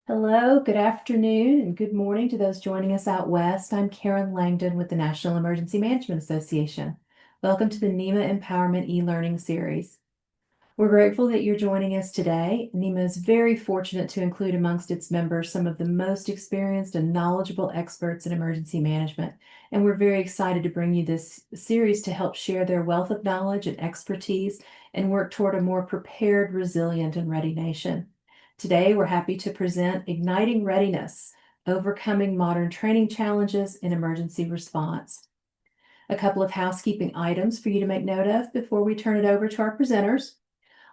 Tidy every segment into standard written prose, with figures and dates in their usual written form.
Hello, good afternoon, and good morning to those joining us out west. I'm Karen Langdon with the National Emergency Management Association. Welcome to the NEMA Empowerment e-learning series. We're grateful that you're joining us today. NEMA is very fortunate to include amongst its members some of the most experienced and knowledgeable experts in emergency management, and we're very excited to bring you this series to help share their wealth of knowledge and expertise and work toward a more prepared, resilient, and ready nation. Today, we're happy to present Igniting Readiness, Overcoming Modern Training Challenges in Emergency Response. A couple of housekeeping items for you to make note of before we turn it over to our presenters.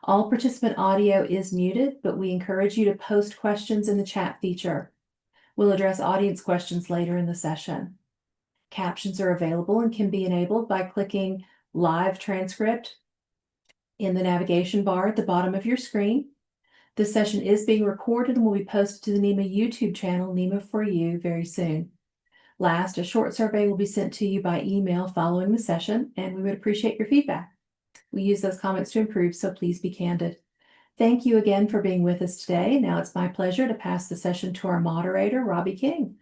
All participant audio is muted, but we encourage you to post questions in the chat feature. We'll address audience questions later in the session. Captions are available and can be enabled by clicking Live Transcript in the navigation bar at the bottom of your screen. This session is being recorded and will be posted to the NEMA YouTube channel, NEMA for You, very soon. Last, a short survey will be sent to you by email following the session, and we would appreciate your feedback. We use those comments to improve, so please be candid. Thank you again for being with us today. Now it's my pleasure to pass the session to our moderator, Robbie King.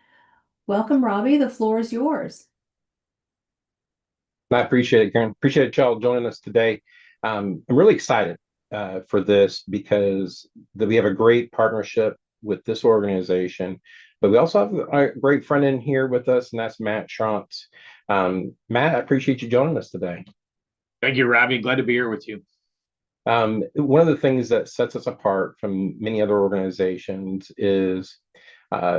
Welcome, Robbie. The floor is yours. I appreciate it, Karen. Appreciate y'all joining us today. I'm really excited for this because we have a great partnership with this organization, but we also have a great friend in here with us, and that's Matt Schrontz. Matt, I appreciate you joining us today. Thank you, Robbie. Glad to be here with you. One of the things that sets us apart from many other organizations is,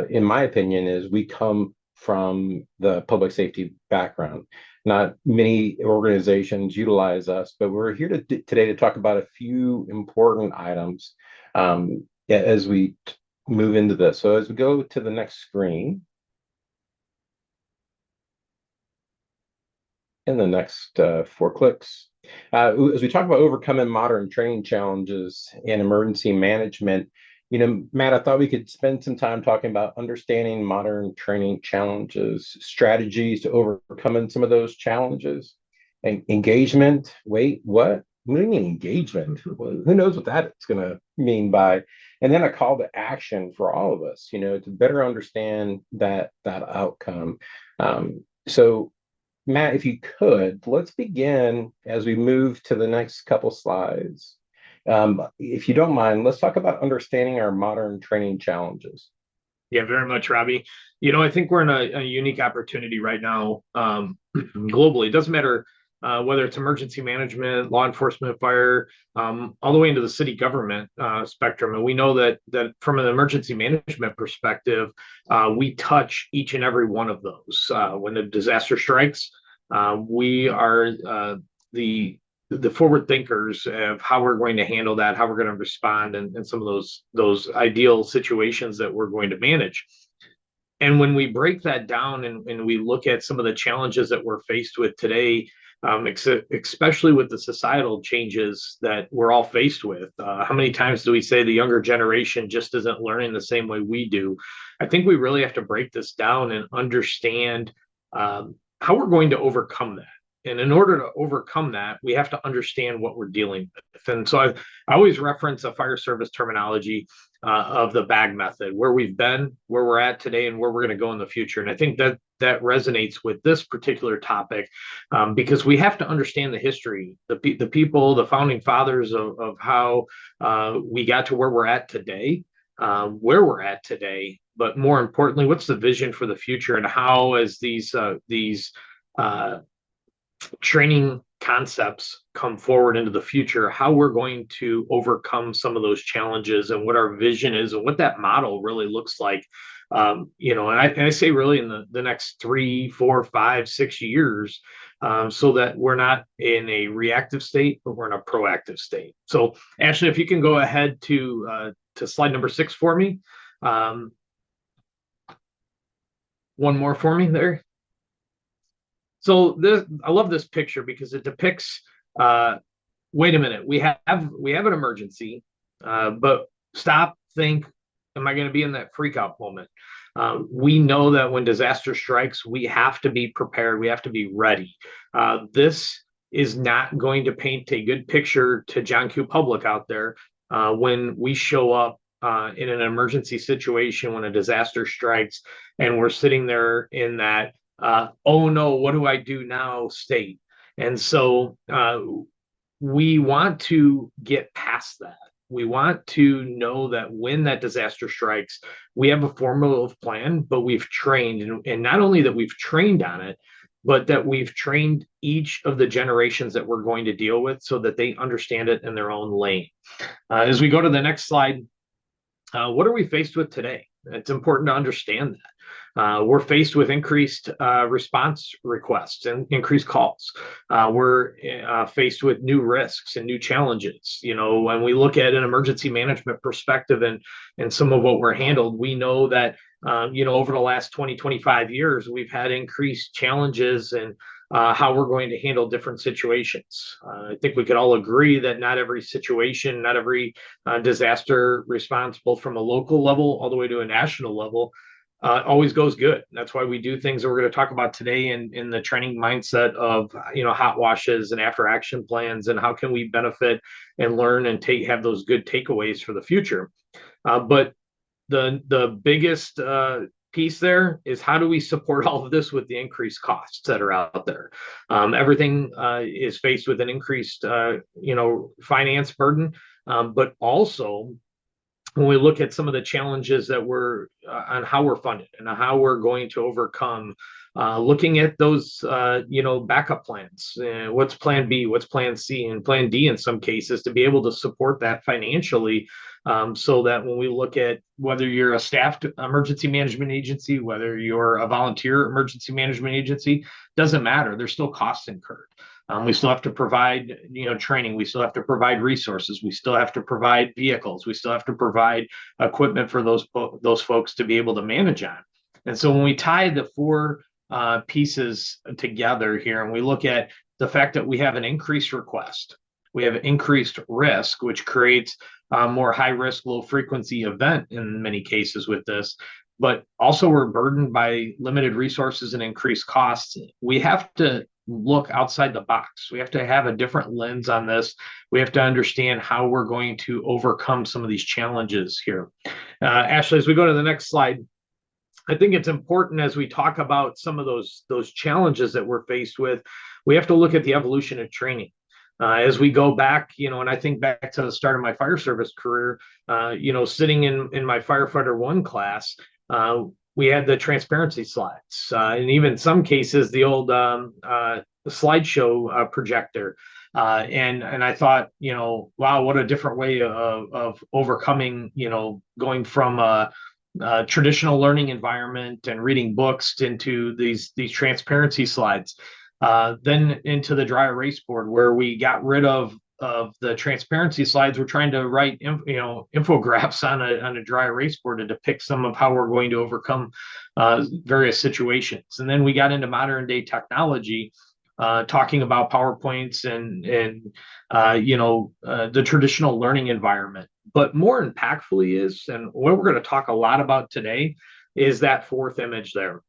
in my opinion, is we come from the public safety background. Not many organizations utilize us, but we're here today to talk about a few important items as we move into this. So as we go to the next screen, in the next 4 clicks, as we talk about overcoming modern training challenges in emergency management, Matt, I thought we could spend some time talking about understanding modern training challenges, strategies to overcoming some of those challenges, and engagement. Wait, what? What do you mean engagement? Well, who knows what that's going to mean by? And then a call to action for all of us, to better understand that outcome. So, Matt, if you could, let's begin as we move to the next couple slides. If you don't mind, let's talk about understanding our modern training challenges. Yeah, very much, Robbie. I think we're in a unique opportunity right now globally. It doesn't matter whether it's emergency management, law enforcement, fire, all the way into the city government spectrum. And we know that from an emergency management perspective, we touch each and every one of those. When the disaster strikes, we are the forward thinkers of how we're going to handle that, how we're going to respond, and some of those ideal situations that we're going to manage. And when we break that down and we look at some of the challenges that we're faced with today, especially with the societal changes that we're all faced with, how many times do we say the younger generation just isn't learning the same way we do? I think we really have to break this down and understand how we're going to overcome that. And in order to overcome that, we have to understand what we're dealing with. And so I always reference a fire service terminology of the bag method, where we've been, where we're at today, and where we're going to go in the future. And I think that resonates with this particular topic because we have to understand the history, the people, the founding fathers of how we got to where we're at today, but more importantly, what's the vision for the future, and how, as these training concepts come forward into the future, how we're going to overcome some of those challenges, and what our vision is, and what that model really looks like. And I say really in the next 3, 4, 5, 6 years, so that we're not in a reactive state, but we're in a proactive state. So, Ashley, if you can go ahead to slide number 6 for me. One more for me there. So I love this picture because it depicts, wait a minute, we have an emergency, but stop, think, am I going to be in that freak out moment? We know that when disaster strikes, we have to be prepared. We have to be ready. This is not going to paint a good picture to John Q. Public out there when we show up in an emergency situation when a disaster strikes, and we're sitting there in that, oh no, what do I do now state. And so we want to get past that. We want to know that when that disaster strikes, we have a formulative plan, but we've trained, and not only that we've trained on it, but that we've trained each of the generations that we're going to deal with so that they understand it in their own lane. As we go to the next slide, what are we faced with today? It's important to understand that. We're faced with increased response requests and increased calls. We're faced with new risks and new challenges. You know, when we look at an emergency management perspective and some of what we're handled, we know that, you know, over the last 20, 25 years, we've had increased challenges and how we're going to handle different situations. I think we could all agree that not every situation, not every disaster response, both from a local level all the way to a national level, always goes good. That's why we do things that we're going to talk about today in the training mindset of, you know, hot washes and after action plans, and how can we benefit and learn and have those good takeaways for the future. But the biggest piece there is, how do we support all of this with the increased costs that are out there? Everything is faced with an increased, you know, finance burden, but also when we look at some of the challenges that we're on how we're funded and how we're going to overcome, looking at those, you know, backup plans, what's plan B, what's plan C, and plan D in some cases, to be able to support that financially, so that when we look at whether you're a staffed emergency management agency, whether you're a volunteer emergency management agency, doesn't matter. There's still costs incurred. We still have to provide, you know, training. We still have to provide resources. We still have to provide vehicles. We still have to provide equipment for those folks to be able to manage on. And so when we tie the four pieces together here, and we look at the fact that we have an increased request, we have increased risk, which creates a more high risk, low frequency event in many cases with this, but also we're burdened by limited resources and increased costs. We have to look outside the box. We have to have a different lens on this. We have to understand how we're going to overcome some of these challenges here. Ashley, as we go to the next slide, I think it's important, as we talk about some of those challenges that we're faced with, we have to look at the evolution of training. As we go back, you know, and I think back to the start of my fire service career, you know, sitting in my firefighter 1 class, we had the transparency slides, and even in some cases, the old slideshow projector. And I thought, you know, wow, what a different way of overcoming, you know, going from a traditional learning environment and reading books into these transparency slides. Then into the dry erase board, where we got rid of the transparency slides. We're trying to write, you know, infographics on a dry erase board to depict some of how we're going to overcome various situations. And then we got into modern day technology, talking about PowerPoints and you know, the traditional learning environment. But more impactfully is, and what we're going to talk a lot about today, is that fourth image there.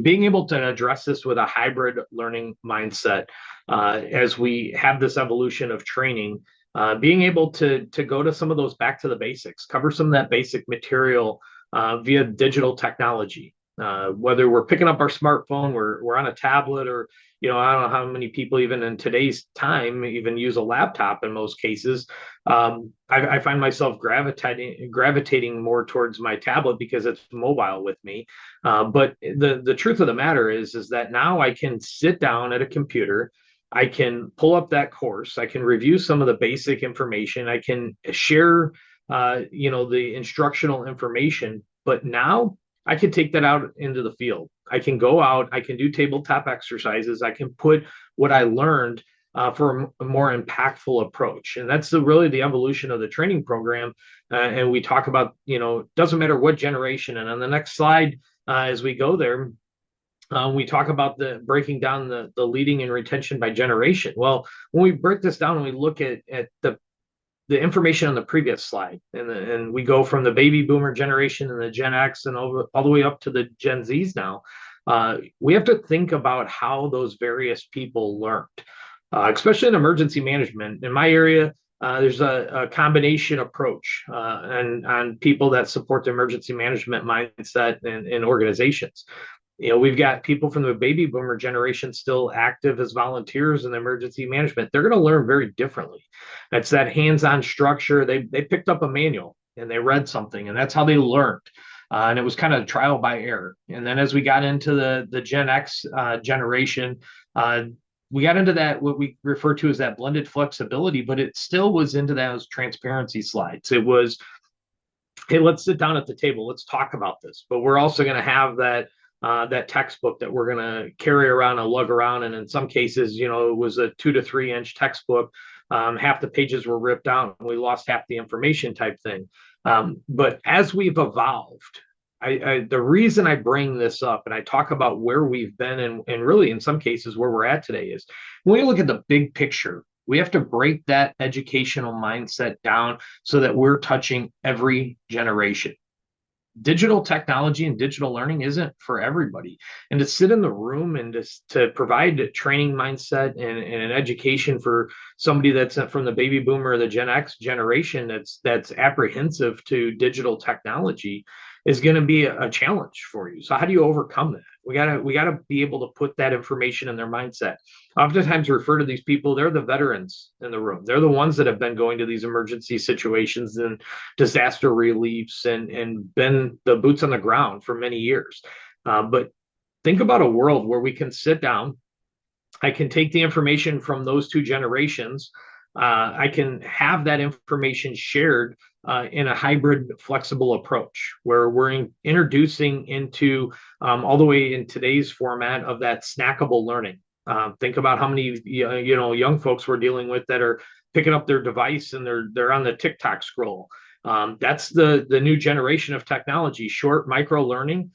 Being able to address this with a hybrid learning mindset, as we have this evolution of training, being able to go to some of those back to the basics, cover some of that basic material via digital technology. Whether we're picking up our smartphone, we're on a tablet, or, you know, I don't know how many people even in today's time even use a laptop in most cases. I find myself gravitating more towards my tablet because it's mobile with me. But the truth of the matter is that now I can sit down at a computer, I can pull up that course, I can review some of the basic information, I can share, you know, the instructional information, but now I can take that out into the field. I can go out, I can do tabletop exercises, I can put what I learned for a more impactful approach. And that's really the evolution of the training program. And we talk about, you know, doesn't matter what generation. And on the next slide, as we go there, we talk about the breaking down the leading and retention by generation. Well, when we break this down and we look at the information on the previous slide, and we go from the baby boomer generation and the Gen X and all the way up to the Gen Zs now, we have to think about how those various people learned, especially in emergency management. In my area, there's a combination approach and on people that support the emergency management mindset in organizations. We've got people from the baby boomer generation still active as volunteers in emergency management. They're going to learn very differently. That's that hands-on structure. They picked up a manual and they read something, and that's how they learned. And it was kind of trial by error. And then as we got into the Gen X generation, we got into that what we refer to as that blended flexibility, but it still was into those transparency slides. It was, hey, let's sit down at the table, let's talk about this, but we're also going to have that textbook that we're going to carry around and lug around. And in some cases, it was a 2 to 3 inch textbook. Half the pages were ripped out and we lost half the information type thing. But as we've evolved, the reason I bring this up and I talk about where we've been and really in some cases where we're at today is when you look at the big picture, we have to break that educational mindset down so that we're touching every generation. Digital technology and digital learning isn't for everybody. And to sit in the room and to provide a training mindset and an education for somebody that's from the baby boomer or the Gen X generation that's apprehensive to digital technology is going to be a challenge for you. So how do you overcome that? We gotta be able to put that information in their mindset. Oftentimes refer to these people, they're the veterans in the room. They're the ones that have been going to these emergency situations and disaster reliefs and been the boots on the ground for many years. But think about a world where we can sit down. I can take the information from those two generations. I can have that information shared in a hybrid, flexible approach where we're introducing into all the way in today's format of that snackable learning. Think about how many young folks we're dealing with that are picking up their device and they're on the TikTok scroll. That's the new generation of technology, short micro learning,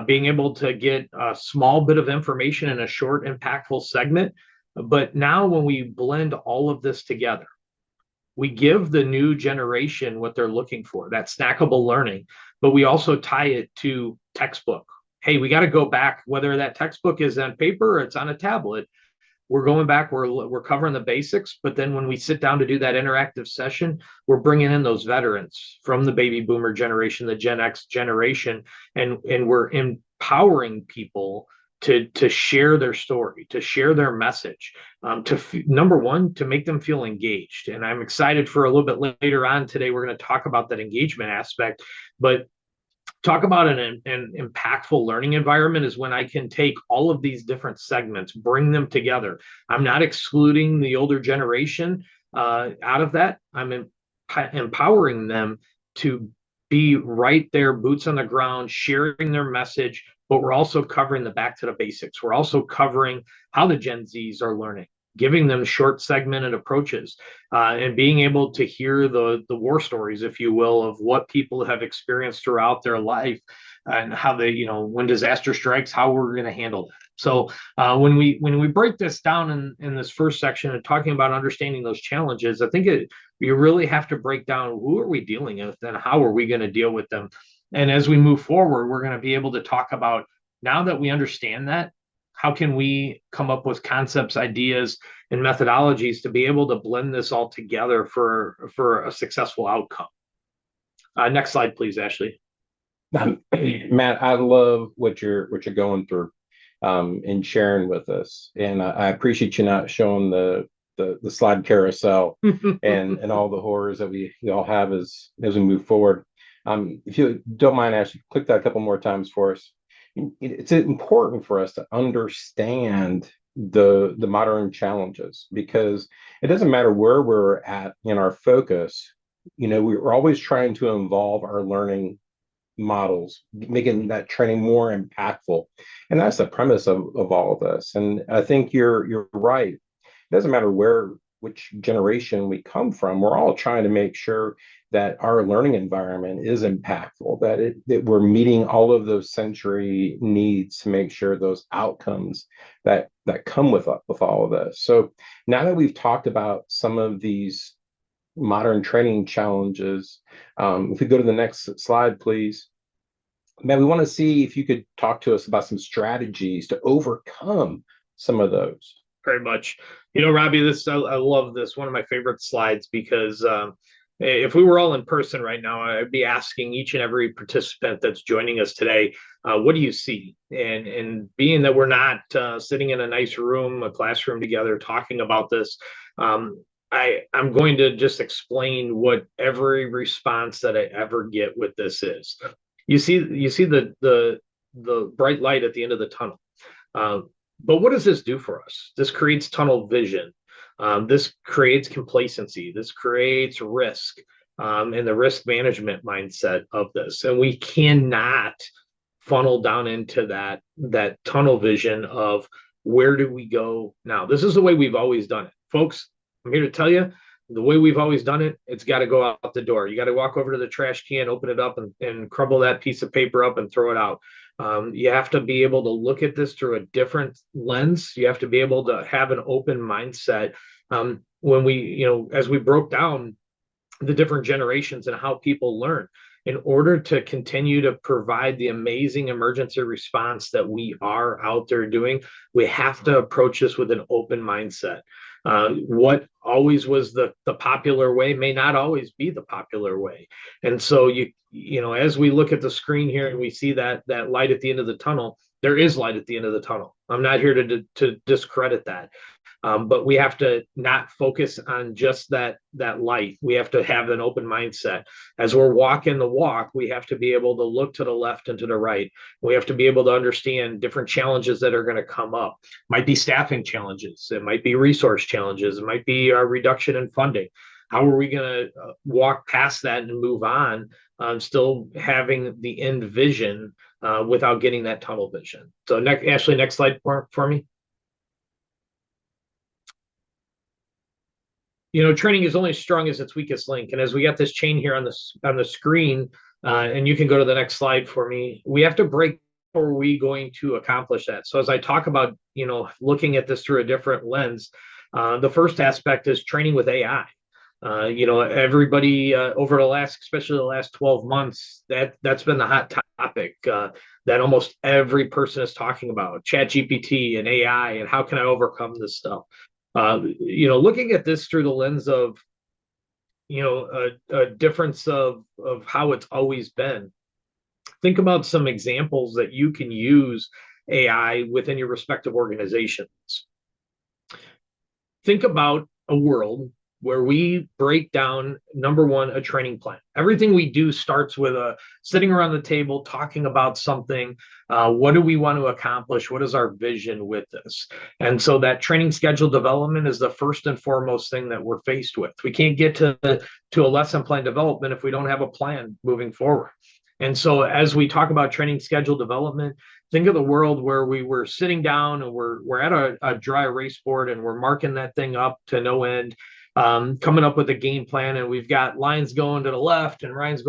being able to get a small bit of information in a short, impactful segment. But now when we blend all of this together, we give the new generation what they're looking for, that snackable learning, but we also tie it to textbook. Hey, we got to go back, whether that textbook is on paper or it's on a tablet. We're going back, we're covering the basics, but then when we sit down to do that interactive session, we're bringing in those veterans from the baby boomer generation, the Gen X generation, and we're empowering people to share their story, to share their message, number one, to make them feel engaged. And I'm excited for a little bit later on today, we're going to talk about that engagement aspect, but talk about an impactful learning environment is when I can take all of these different segments, bring them together. I'm not excluding the older generation out of that. I'm empowering them to be right there, boots on the ground, sharing their message, but we're also covering the back to the basics. We're also covering how the Gen Zs are learning, giving them short segmented approaches and being able to hear the war stories, if you will, of what people have experienced throughout their life and how they, when disaster strikes, how we're going to handle that. So when we break this down in this first section and talking about understanding those challenges, I think you really have to break down who are we dealing with and how are we going to deal with them. And as we move forward, we're going to be able to talk about, now that we understand that, how can we come up with concepts, ideas, and methodologies to be able to blend this all together for a successful outcome? Next slide, please, Ashley. Matt, I love what you're going through and sharing with us, and I appreciate you not showing the slide carousel and all the horrors that we all have as we move forward. If you don't mind, Ashley, click that a couple more times for us. It's important for us to understand the modern challenges, because it doesn't matter where we're at in our focus. We're always trying to involve our learning models, making that training more impactful, and that's the premise of all of this. And I think you're right. It doesn't matter which generation we come from. We're all trying to make sure that our learning environment is impactful, that we're meeting all of those sensory needs to make sure those outcomes that come with all of this. So now that we've talked about some of these modern training challenges, if we go to the next slide, please. Matt, we want to see if you could talk to us about some strategies to overcome some of those. very much. Robbie, I love this. One of my favorite slides because if we were all in person right now, I'd be asking each and every participant that's joining us today, what do you see? And being that we're not sitting in a nice room, a classroom together, talking about this, I'm going to just explain what every response that I ever get with this is. You see the bright light at the end of the tunnel. But what does this do for us? This creates tunnel vision. This creates complacency. This creates risk, and the risk management mindset of this. And we cannot funnel down into that tunnel vision of where do we go now? This is the way we've always done it. Folks, I'm here to tell you, the way we've always done it, it's got to go out the door. You got to walk over to the trash can, open it up, and crumble that piece of paper up and throw it out. You have to be able to look at this through a different lens. You have to be able to have an open mindset. When we, as we broke down the different generations and how people learn, in order to continue to provide the amazing emergency response that we are out there doing, we have to approach this with an open mindset. What always was the popular way may not always be the popular way. And so as we look at the screen here and we see that light at the end of the tunnel, there is light at the end of the tunnel. I'm not here to discredit that. But we have to not focus on just that light. We have to have an open mindset. As we're walking the walk, we have to be able to look to the left and to the right. We have to be able to understand different challenges that are going to come up. Might be staffing challenges. It might be resource challenges. It might be a reduction in funding. How are we going to walk past that and move on, still having the end vision without getting that tunnel vision? So Ashley, next slide for me. Training is only as strong as its weakest link. And as we got this chain here on the screen, and you can go to the next slide for me, we have to break. How are we going to accomplish that? So as I talk about, looking at this through a different lens, the first aspect is training with AI. Everybody over especially the last 12 months, that's been the hot topic that almost every person is talking about, ChatGPT and AI, and how can I overcome this stuff? Looking at this through the lens of, a difference of how it's always been. Think about some examples that you can use AI within your respective organizations. Think about a world where we break down, number one, a training plan. Everything we do starts with sitting around the table, talking about something. What do we want to accomplish? What is our vision with this? And so that training schedule development is the first and foremost thing that we're faced with. We can't get to a lesson plan development if we don't have a plan moving forward. And so as we talk about training schedule development, think of the world where we were sitting down and we're at a dry erase board and we're marking that thing up to no end. Coming up with a game plan, and we've got lines going to the left and lines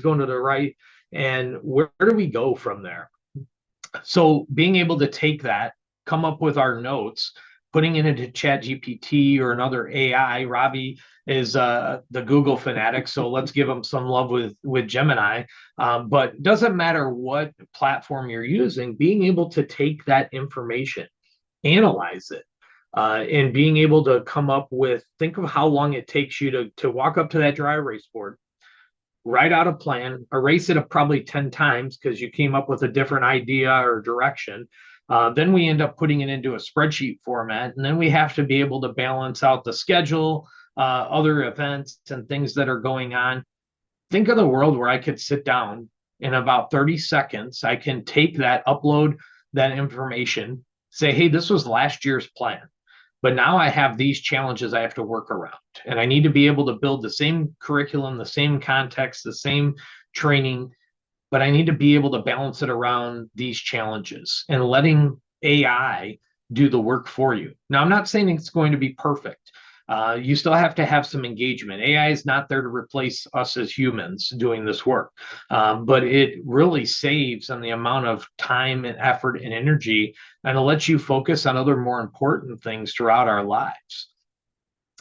going to the right, and where do we go from there? So being able to take that, come up with our notes, putting it into ChatGPT or another AI. Robbie is the Google fanatic, so let's give him some love with Gemini. But doesn't matter what platform you're using, being able to take that information, analyze it, and being able to come up with, think of how long it takes you to walk up to that dry erase board, write out a plan, erase it probably 10 times because you came up with a different idea or direction. Then we end up putting it into a spreadsheet format, and then we have to be able to balance out the schedule, other events and things that are going on. Think of the world where I could sit down in about 30 seconds. I can take that, upload that information, say, hey, this was last year's plan, but now I have these challenges I have to work around, and I need to be able to build the same curriculum, the same context, the same training, but I need to be able to balance it around these challenges and letting AI do the work for you. Now, I'm not saying it's going to be perfect. You still have to have some engagement. AI is not there to replace us as humans doing this work, but it really saves on the amount of time and effort and energy, and it lets you focus on other more important things throughout our lives.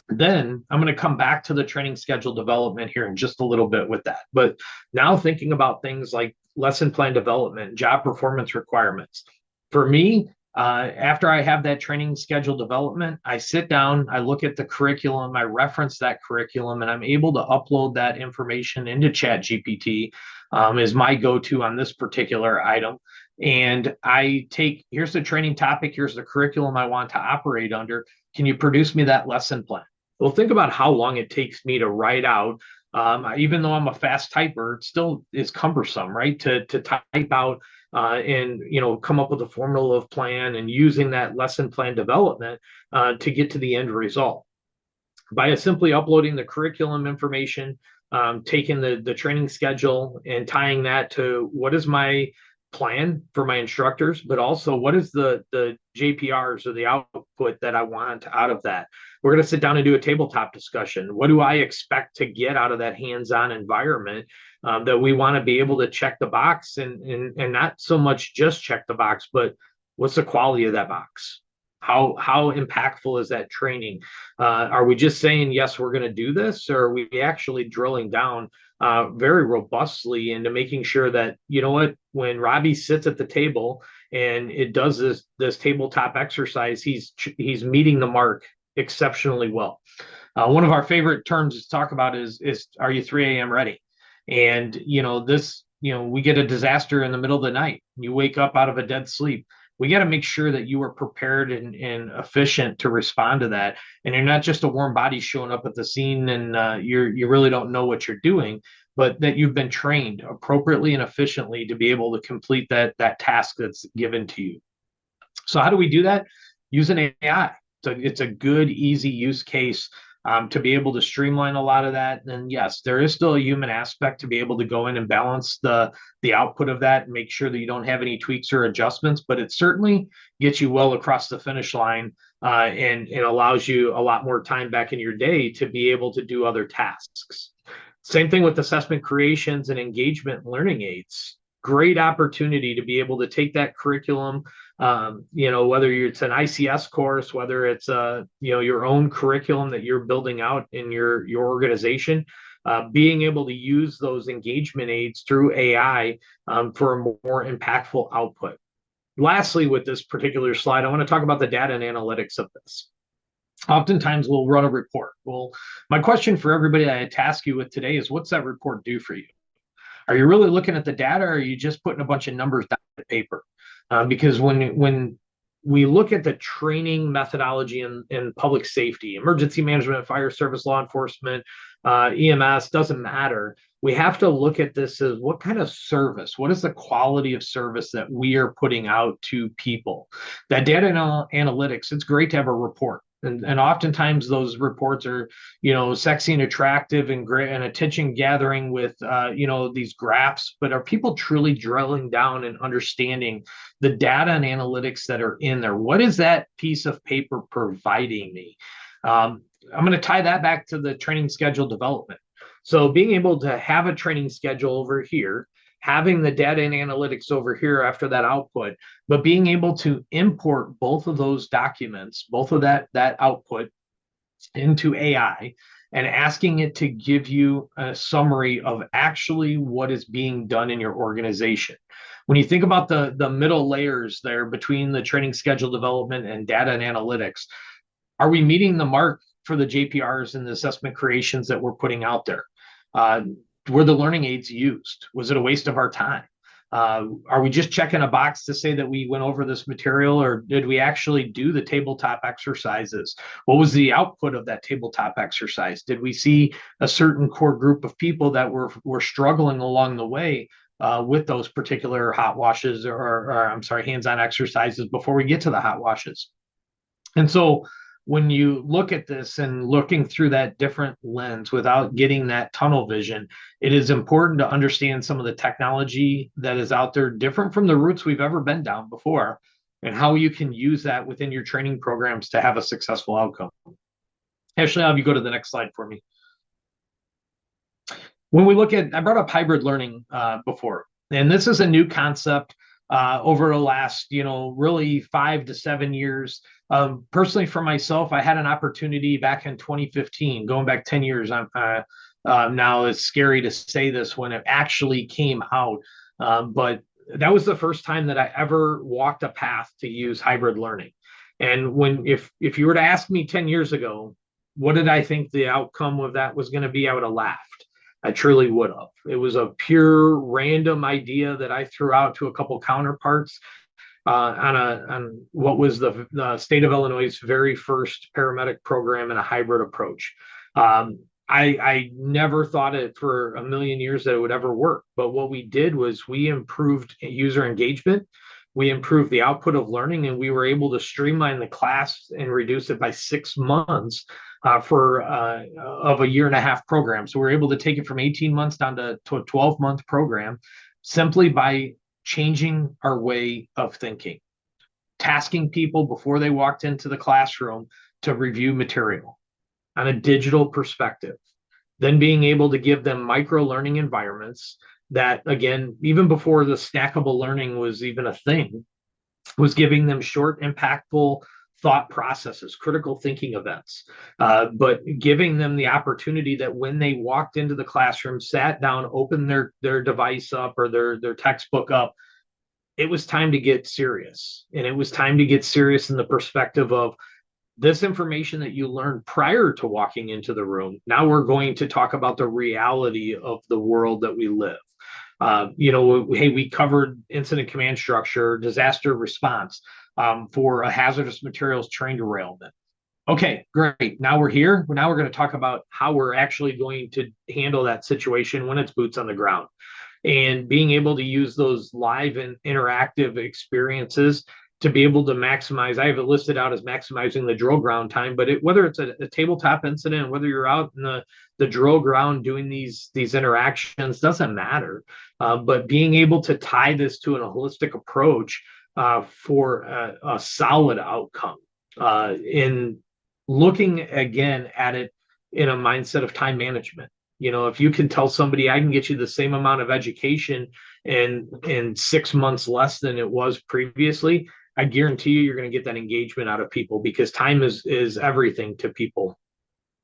Then I'm going to come back to the training schedule development here in just a little bit with that. But now thinking about things like lesson plan development, job performance requirements. For me, After I have that training schedule development, I sit down, I look at the curriculum, I reference that curriculum, and I'm able to upload that information into ChatGPT is my go-to on this particular item. And I take, here's the training topic, here's the curriculum I want to operate under. Can you produce me that lesson plan? Well, think about how long it takes me to write out. Even though I'm a fast typer, it still is cumbersome, right? To type out and come up with a formula of plan and using that lesson plan development to get to the end result. By simply uploading the curriculum information, taking the training schedule and tying that to what is my plan for my instructors, but also what is the JPRs or the output that I want out of that. We're going to sit down and do a tabletop discussion. What do I expect to get out of that hands-on environment that we want to be able to check the box and not so much just check the box, but what's the quality of that box? How impactful is that training? Are we just saying, yes, we're going to do this, or are we actually drilling down very robustly into making sure that, you know what, when Robbie sits at the table and it does this tabletop exercise, he's meeting the mark exceptionally well. One of our favorite terms to talk about is are you 3 a.m. ready? And we get a disaster in the middle of the night. You wake up out of a dead sleep. We got to make sure that you are prepared and efficient to respond to that. And you're not just a warm body showing up at the scene and you really don't know what you're doing, but that you've been trained appropriately and efficiently to be able to complete that task that's given to you. So how do we do that? Using AI. So it's a good, easy use case to be able to streamline a lot of that. And yes, there is still a human aspect to be able to go in and balance the output of that and make sure that you don't have any tweaks or adjustments, but it certainly gets you well across the finish line and allows you a lot more time back in your day to be able to do other tasks. Same thing with assessment creations and engagement learning aids. Great opportunity to be able to take that curriculum, whether it's an ICS course, whether it's your own curriculum that you're building out in your organization, being able to use those engagement aids through AI for a more impactful output. Lastly, with this particular slide, I want to talk about the data and analytics of this. Oftentimes we'll run a report. Well, my question for everybody I task you with today is, what's that report do for you? Are you really looking at the data, or are you just putting a bunch of numbers down on paper? Because when we look at the training methodology in public safety, emergency management, fire service, law enforcement, EMS, doesn't matter. We have to look at this as what kind of service, what is the quality of service that we are putting out to people? That data and analytics, it's great to have a report. And oftentimes those reports are, sexy and attractive and great and attention gathering with, these graphs. But are people truly drilling down and understanding the data and analytics that are in there? What is that piece of paper providing me? I'm going to tie that back to the training schedule development. So being able to have a training schedule over here, having the data and analytics over here after that output, but being able to import both of those documents, both of that output into AI and asking it to give you a summary of actually what is being done in your organization. When you think about the middle layers there between the training schedule development and data and analytics, are we meeting the mark for the JPRs and the assessment creations that we're putting out there? Were the learning aids used? Was it a waste of our time? Are we just checking a box to say that we went over this material, or did we actually do the tabletop exercises? What was the output of that tabletop exercise? Did we see a certain core group of people that were struggling along the way with those particular hot washes or hands-on exercises before we get to the hot washes? And so when you look at this and looking through that different lens without getting that tunnel vision, it is important to understand some of the technology that is out there different from the routes we've ever been down before, and how you can use that within your training programs to have a successful outcome. Ashley, I'll have you go to the next slide for me. When we look at, I brought up hybrid learning before, and this is a new concept over the last, really 5 to 7 years. Personally, for myself, I had an opportunity back in 2015, going back 10 years. Now it's scary to say this when it actually came out, but that was the first time that I ever walked a path to use hybrid learning. And if you were to ask me 10 years ago, what did I think the outcome of that was going to be, I would have laughed. I truly would have. It was a pure random idea that I threw out to a couple counterparts on what was the state of Illinois' very first paramedic program in a hybrid approach. I never thought it for a million years that it would ever work. But what we did was we improved user engagement. We improved the output of learning, and we were able to streamline the class and reduce it by 6 months of a 1.5 year program. So we were able to take it from 18 months down to a 12-month program simply by changing our way of thinking, tasking people before they walked into the classroom to review material on a digital perspective, then being able to give them micro learning environments that, again, even before the snackable learning was even a thing, was giving them short, impactful thought processes, critical thinking events, but giving them the opportunity that when they walked into the classroom, sat down, opened their device up or their textbook up, it was time to get serious. And it was time to get serious in the perspective of this information that you learned prior to walking into the room. Now we're going to talk about the reality of the world that we live. Hey, we covered incident command structure, disaster response for a hazardous materials train derailment. Okay, great. Now we're here. Now we're going to talk about how we're actually going to handle that situation when it's boots on the ground. And being able to use those live and interactive experiences to be able to maximize, I have it listed out as maximizing the drill ground time, but whether it's a tabletop incident, whether you're out in the drill ground doing these interactions, doesn't matter. But being able to tie this to a holistic approach for a solid outcome in looking again at it in a mindset of time management. If you can tell somebody I can get you the same amount of education in 6 months less than it was previously, I guarantee you're going to get that engagement out of people, because time is everything to people.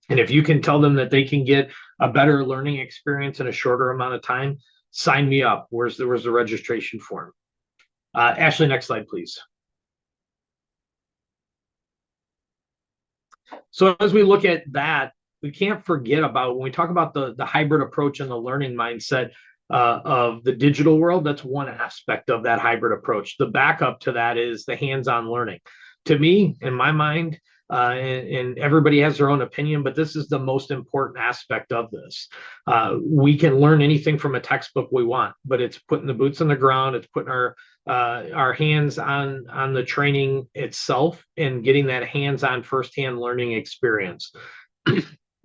And if you can tell them that they can get a better learning experience in a shorter amount of time, sign me up. Where's the registration form? Ashley, next slide, please. So as we look at that, we can't forget about, when we talk about the hybrid approach and the learning mindset of the digital world, that's one aspect of that hybrid approach. The backup to that is the hands-on learning. To me, in my mind, and everybody has their own opinion, but this is the most important aspect of this. We can learn anything from a textbook we want, but it's putting the boots on the ground, it's putting our hands on the training itself and getting that hands-on firsthand learning experience.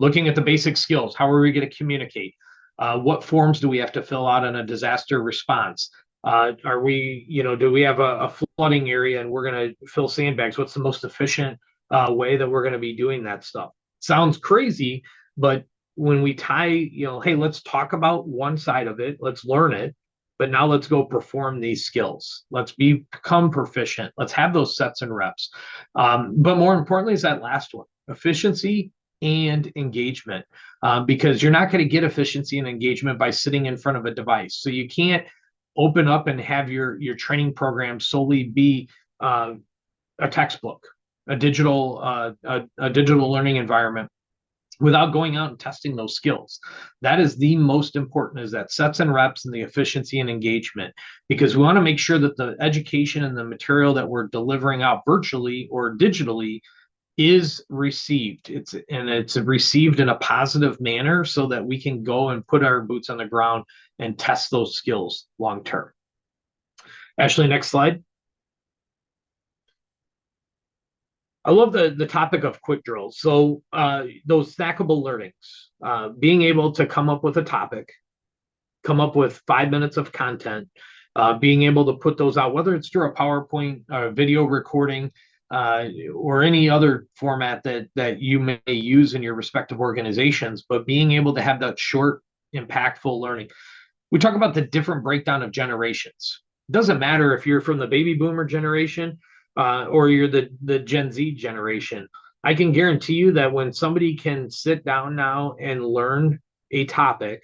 Looking at the basic skills, how are we going to communicate? What forms do we have to fill out in a disaster response? Do we have a flooding area and we're going to fill sandbags? What's the most efficient way that we're going to be doing that stuff? Sounds crazy, but when we tie, hey, let's talk about one side of it, let's learn it, but now let's go perform these skills. Let's become proficient. Let's have those sets and reps. But more importantly is that last one, efficiency and engagement, because you're not going to get efficiency and engagement by sitting in front of a device. So you can't open up and have your training program solely be a textbook, a digital learning environment, without going out and testing those skills. That is the most important, is that sets and reps and the efficiency and engagement, because we want to make sure that the education and the material that we're delivering out virtually or digitally is received. It's received in a positive manner so that we can go and put our boots on the ground and test those skills long term. Ashley, next slide. I love the topic of quick drills. So those snackable learnings, being able to come up with a topic, come up with 5 minutes of content, being able to put those out, whether it's through a PowerPoint, video recording, or any other format that you may use in your respective organizations, but being able to have that short, impactful learning. We talk about the different breakdown of generations. It doesn't matter if you're from the baby boomer generation or you're the Gen Z generation. I can guarantee you that when somebody can sit down now and learn a topic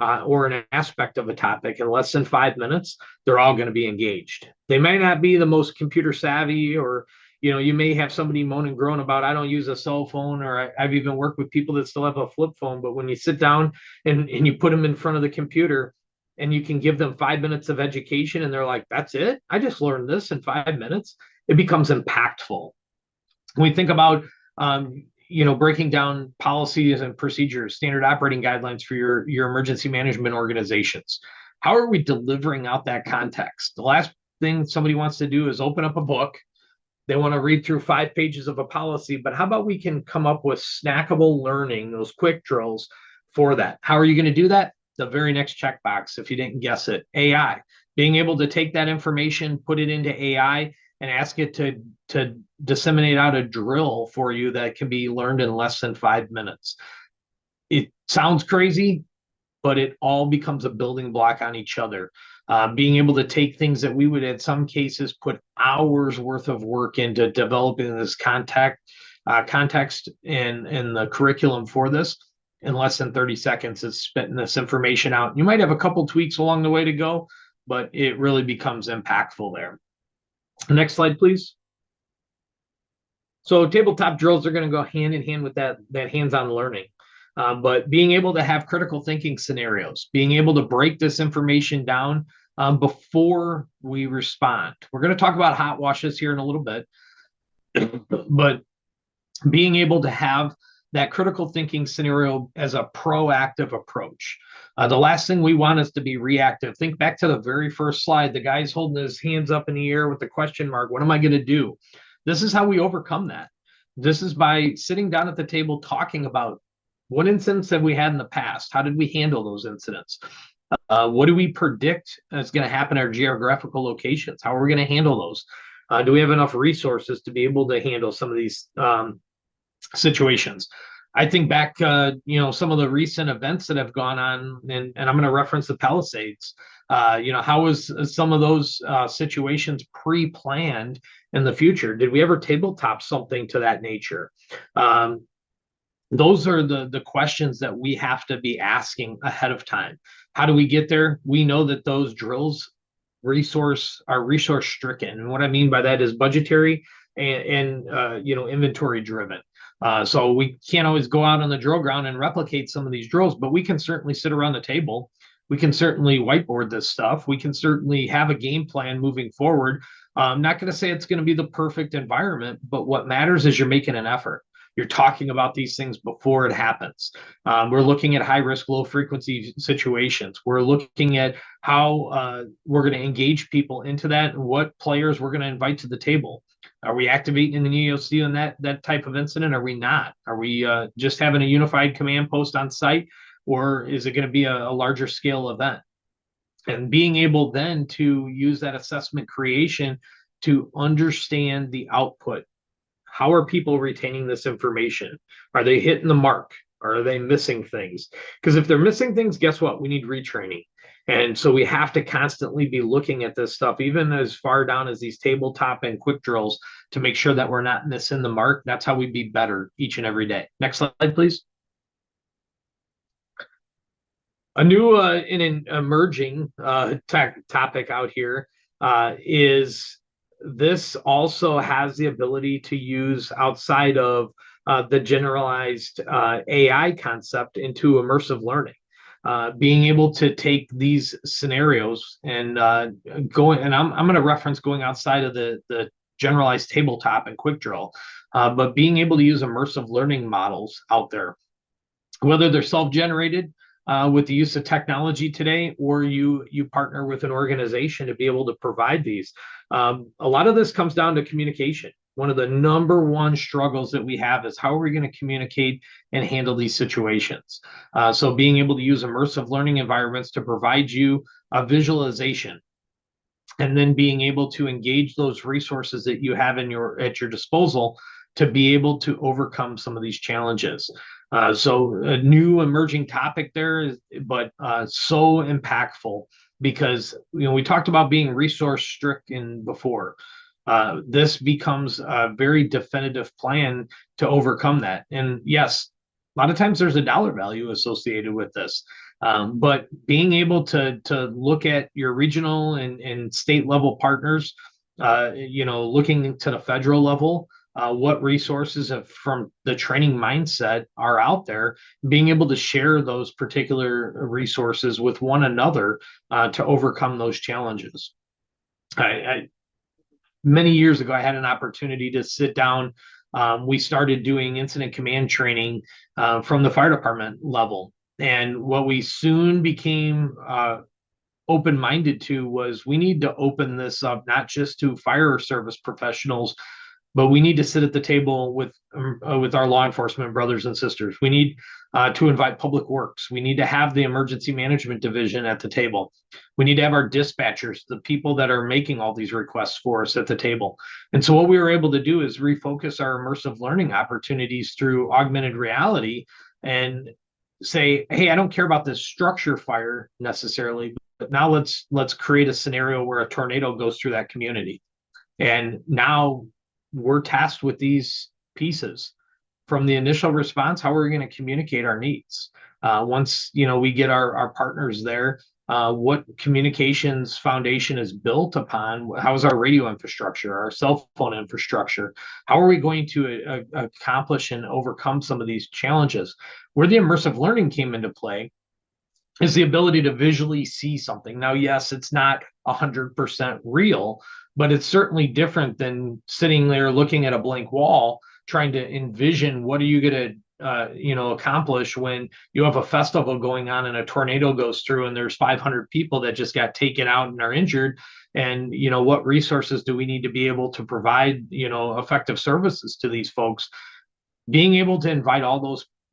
or an aspect of a topic in less than 5 minutes, they're all going to be engaged. They may not be the most computer savvy, or you may have somebody moan and groan about, I don't use a cell phone, or I've even worked with people that still have a flip phone. But when you sit down and you put them in front of the computer and you can give them 5 minutes of education and they're like, that's it? I just learned this in 5 minutes. It becomes impactful. When we think about breaking down policies and procedures, standard operating guidelines for your emergency management organizations, how are we delivering out that context? The last thing somebody wants to do is open up a book. They want to read through 5 pages of a policy, but how about we can come up with snackable learning, those quick drills for that? How are you going to do that? The very next checkbox, if you didn't guess it, AI. Being able to take that information, put it into AI, and ask it to disseminate out a drill for you that can be learned in less than 5 minutes. It sounds crazy, but it all becomes a building block on each other. Being able to take things that we would, in some cases, put hours worth of work into developing this context and the curriculum for this, in less than 30 seconds, it's spitting this information out. You might have a couple tweaks along the way to go, but it really becomes impactful there. Next slide, please. So tabletop drills are going to go hand in hand with that hands-on learning. But being able to have critical thinking scenarios, being able to break this information down before we respond. We're going to talk about hot washes here in a little bit, but being able to have that critical thinking scenario as a proactive approach. The last thing we want is to be reactive. Think back to the very first slide. The guy's holding his hands up in the air with the question mark. What am I going to do? This is how we overcome that. This is by sitting down at the table talking about what incidents have we had in the past? How did we handle those incidents? What do we predict is going to happen at our geographical locations? How are we going to handle those? Do we have enough resources to be able to handle some of these situations? I think back, some of the recent events that have gone on, and I'm going to reference the Palisades. How was some of those situations pre-planned in the future? Did we ever tabletop something to that nature? Those are the questions that we have to be asking ahead of time. How do we get there? We know that those drills are resource stricken. And what I mean by that is budgetary and inventory driven. So we can't always go out on the drill ground and replicate some of these drills, but we can certainly sit around the table. We can certainly whiteboard this stuff. We can certainly have a game plan moving forward. I'm not going to say it's going to be the perfect environment, but what matters is you're making an effort. You're talking about these things before it happens. We're looking at high risk, low frequency situations. We're looking at how we're going to engage people into that and what players we're going to invite to the table. Are we activating in the EOC on that type of incident? Are we not? Are we just having a unified command post on site, or is it going to be a larger scale event? And being able then to use that assessment creation to understand the output. How are people retaining this information? Are they hitting the mark? Or are they missing things? Because if they're missing things, guess what? We need retraining. And so we have to constantly be looking at this stuff, even as far down as these tabletop and quick drills, to make sure that we're not missing the mark. That's how we be better each and every day. Next slide, please. A new and an emerging topic out here is this also has the ability to use outside of the generalized AI concept into immersive learning. Being able to take these scenarios and I'm going to reference going outside of the generalized tabletop and quick drill, but being able to use immersive learning models out there, whether they're self-generated with the use of technology today, or you partner with an organization to be able to provide these. A lot of this comes down to communication. One of the number one struggles that we have is how are we going to communicate and handle these situations? So being able to use immersive learning environments to provide you a visualization, and then being able to engage those resources that you have at your disposal to be able to overcome some of these challenges. So a new emerging topic there, but so impactful, because we talked about being resource stricken before. This becomes a very definitive plan to overcome that. And yes, a lot of times there's a dollar value associated with this. But being able to look at your regional and state level partners, looking to the federal level, what resources from the training mindset are out there, being able to share those particular resources with one another to overcome those challenges. Many years ago, I had an opportunity to sit down. We started doing incident command training from the fire department level. And what we soon became open-minded to was we need to open this up not just to fire service professionals, but we need to sit at the table with our law enforcement brothers and sisters. We need to invite public works. We need to have the emergency management division at the table. We need to have our dispatchers, the people that are making all these requests for us, at the table. And so what we were able to do is refocus our immersive learning opportunities through augmented reality and say, hey, I don't care about this structure fire necessarily, but now let's create a scenario where a tornado goes through that community. And now we're tasked with these pieces. From the initial response, how are we going to communicate our needs? Once we get our partners there, what communications foundation is built upon? How is our radio infrastructure, our cell phone infrastructure? How are we going to accomplish and overcome some of these challenges? Where the immersive learning came into play is the ability to visually see something. Now, yes, it's not 100% real, but it's certainly different than sitting there looking at a blank wall, trying to envision what are you going to accomplish when you have a festival going on and a tornado goes through and there's 500 people that just got taken out and are injured. And, what resources do we need to be able to provide, effective services to these folks? Being able to invite all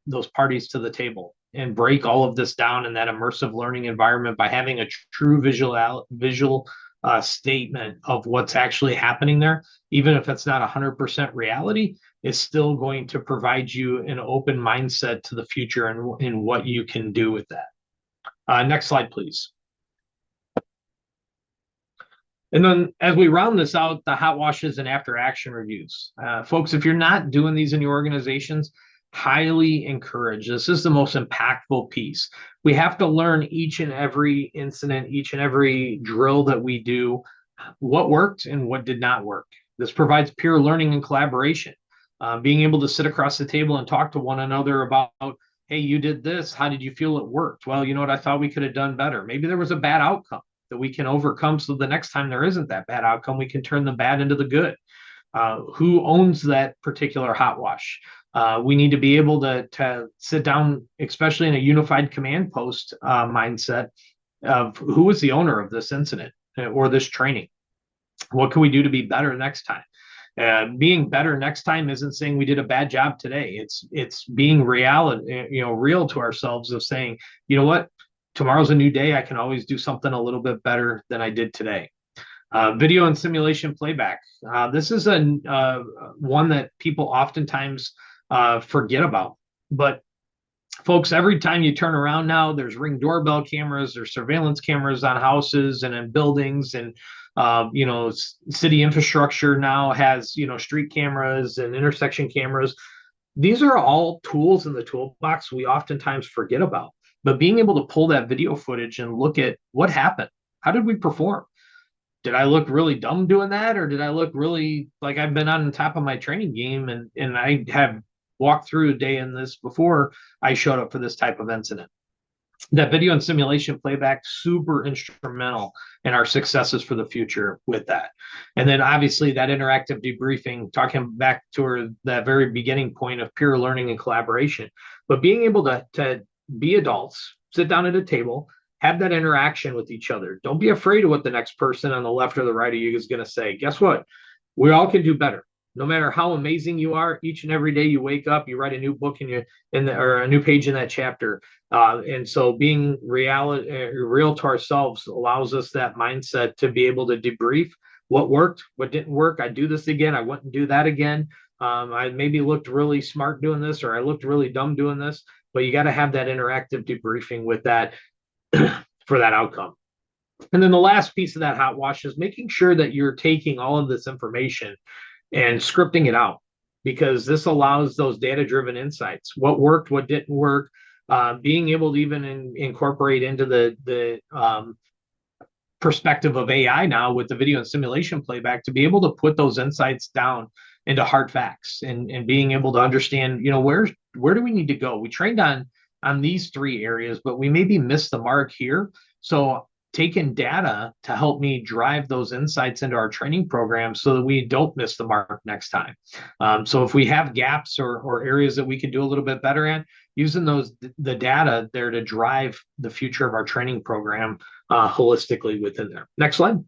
those parties to the table and break all of this down in that immersive learning environment by having a true visual statement of what's actually happening there, even if it's not 100% reality, is still going to provide you an open mindset to the future and what you can do with that. Next slide, please. And then as we round this out, the hot washes and after action reviews. Folks, if you're not doing these in your organizations, highly encourage. This is the most impactful piece. We have to learn each and every incident, each and every drill that we do, what worked and what did not work. This provides peer learning and collaboration. Being able to sit across the table and talk to one another about, hey, you did this. How did you feel it worked? Well, you know what? I thought we could have done better. Maybe there was a bad outcome that we can overcome, so the next time there isn't that bad outcome, we can turn the bad into the good. Who owns that particular hot wash? We need to be able to sit down, especially in a unified command post mindset, of who is the owner of this incident or this training. What can we do to be better next time? Being better next time isn't saying we did a bad job today. It's being real to ourselves, of saying, you know what, tomorrow's a new day. I can always do something a little bit better than I did today. Video and simulation playback. This is one that people oftentimes forget about. But folks, every time you turn around now, there's Ring doorbell cameras, there's surveillance cameras on houses and in buildings, and city infrastructure now has street cameras and intersection cameras. These are all tools in the toolbox we oftentimes forget about. But being able to pull that video footage and look at what happened, how did we perform? Did I look really dumb doing that, or did I look really like I've been on top of my training game and I have walked through a day in this before I showed up for this type of incident? That video and simulation playback, super instrumental in our successes for the future with that. And then obviously that interactive debriefing, talking back to that very beginning point of peer learning and collaboration, but being able to be adults, sit down at a table, have that interaction with each other. Don't be afraid of what the next person on the left or the right of you is going to say. Guess what? We all can do better. No matter how amazing you are, each and every day you wake up, you write a new book or a new page in that chapter. And so being real to ourselves allows us that mindset to be able to debrief what worked, what didn't work. I do this again. I wouldn't do that again. I maybe looked really smart doing this, or I looked really dumb doing this. But you got to have that interactive debriefing with that for that outcome. And then the last piece of that hot wash is making sure that you're taking all of this information and scripting it out, because this allows those data-driven insights. What worked, what didn't work, being able to even incorporate into the perspective of AI now with the video and simulation playback to be able to put those insights down into hard facts and being able to understand, where do we need to go? We trained on these three areas, but we maybe missed the mark here. So taking data to help me drive those insights into our training program so that we don't miss the mark next time. So if we have gaps or areas that we can do a little bit better at, using the data there to drive the future of our training program holistically within there. Next slide.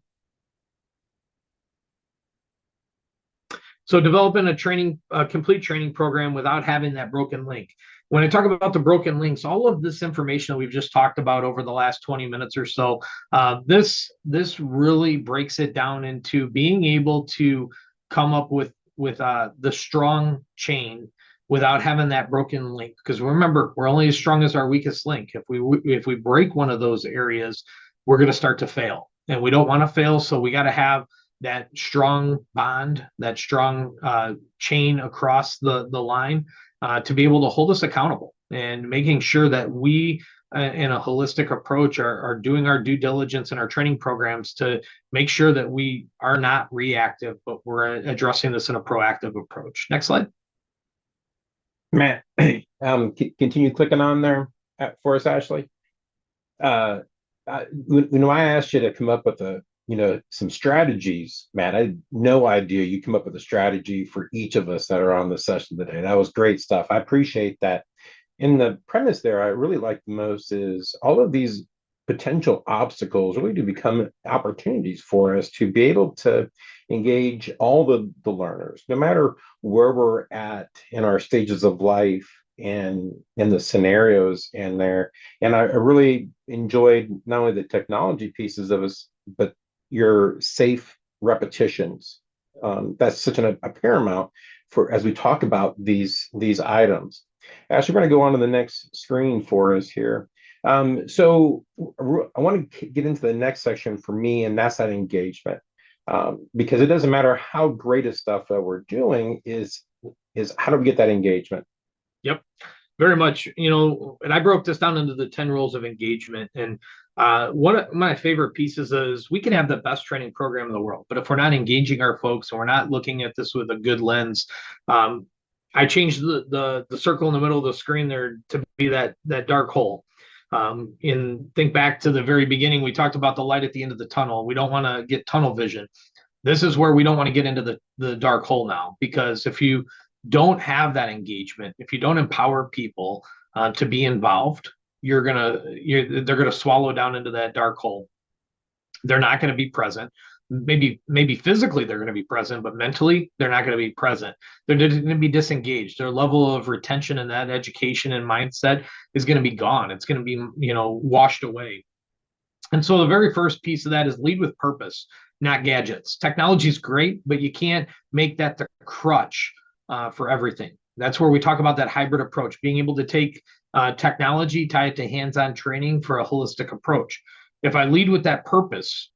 So developing a complete training program without having that broken link. When I talk about the broken links, all of this information that we've just talked about over the last 20 minutes or so, this really breaks it down into being able to come up with the strong chain without having that broken link. Because remember, we're only as strong as our weakest link. If we break one of those areas, we're going to start to fail, and we don't want to fail. So we got to have that strong bond, that strong chain across the line to be able to hold us accountable, and making sure that we, in a holistic approach, are doing our due diligence in our training programs to make sure that we are not reactive, but we're addressing this in a proactive approach. Next slide. Matt, continue clicking on there for us, Ashley. When I asked you to come up with some strategies, Matt, I had no idea you come up with a strategy for each of us that are on the session today. That was great stuff. I appreciate that. In the premise there, I really like the most is all of these potential obstacles really do become opportunities for us to be able to engage all the learners, no matter where we're at in our stages of life and in the scenarios in there. And I really enjoyed not only the technology pieces of us, but your safe repetitions. That's such a paramount for as we talk about these items. Actually, we're going to go on to the next screen for us here. So I want to get into the next section for me, and that's that engagement. Because it doesn't matter how great of stuff that we're doing is how do we get that engagement? Yep, very much. And I broke this down into the 10 rules of engagement. And one of my favorite pieces is we can have the best training program in the world, but if we're not engaging our folks and we're not looking at this with a good lens, I changed the circle in the middle of the screen there to be that dark hole. Think back to the very beginning, we talked about the light at the end of the tunnel. We don't want to get tunnel vision. This is where we don't want to get into the dark hole now, because if you don't have that engagement, if you don't empower people to be involved, they're gonna swallow down into that dark hole. They're not going to be present. Maybe physically they're going to be present, but mentally they're not going to be present. They're going to be disengaged. Their level of retention and that education and mindset is going to be gone. It's going to be, washed away. And so the very first piece of that is lead with purpose, not gadgets. Technology is great, but you can't make that the crutch for everything. That's where we talk about that hybrid approach, being able to take technology, tie it to hands-on training for a holistic approach. If I lead with that purpose,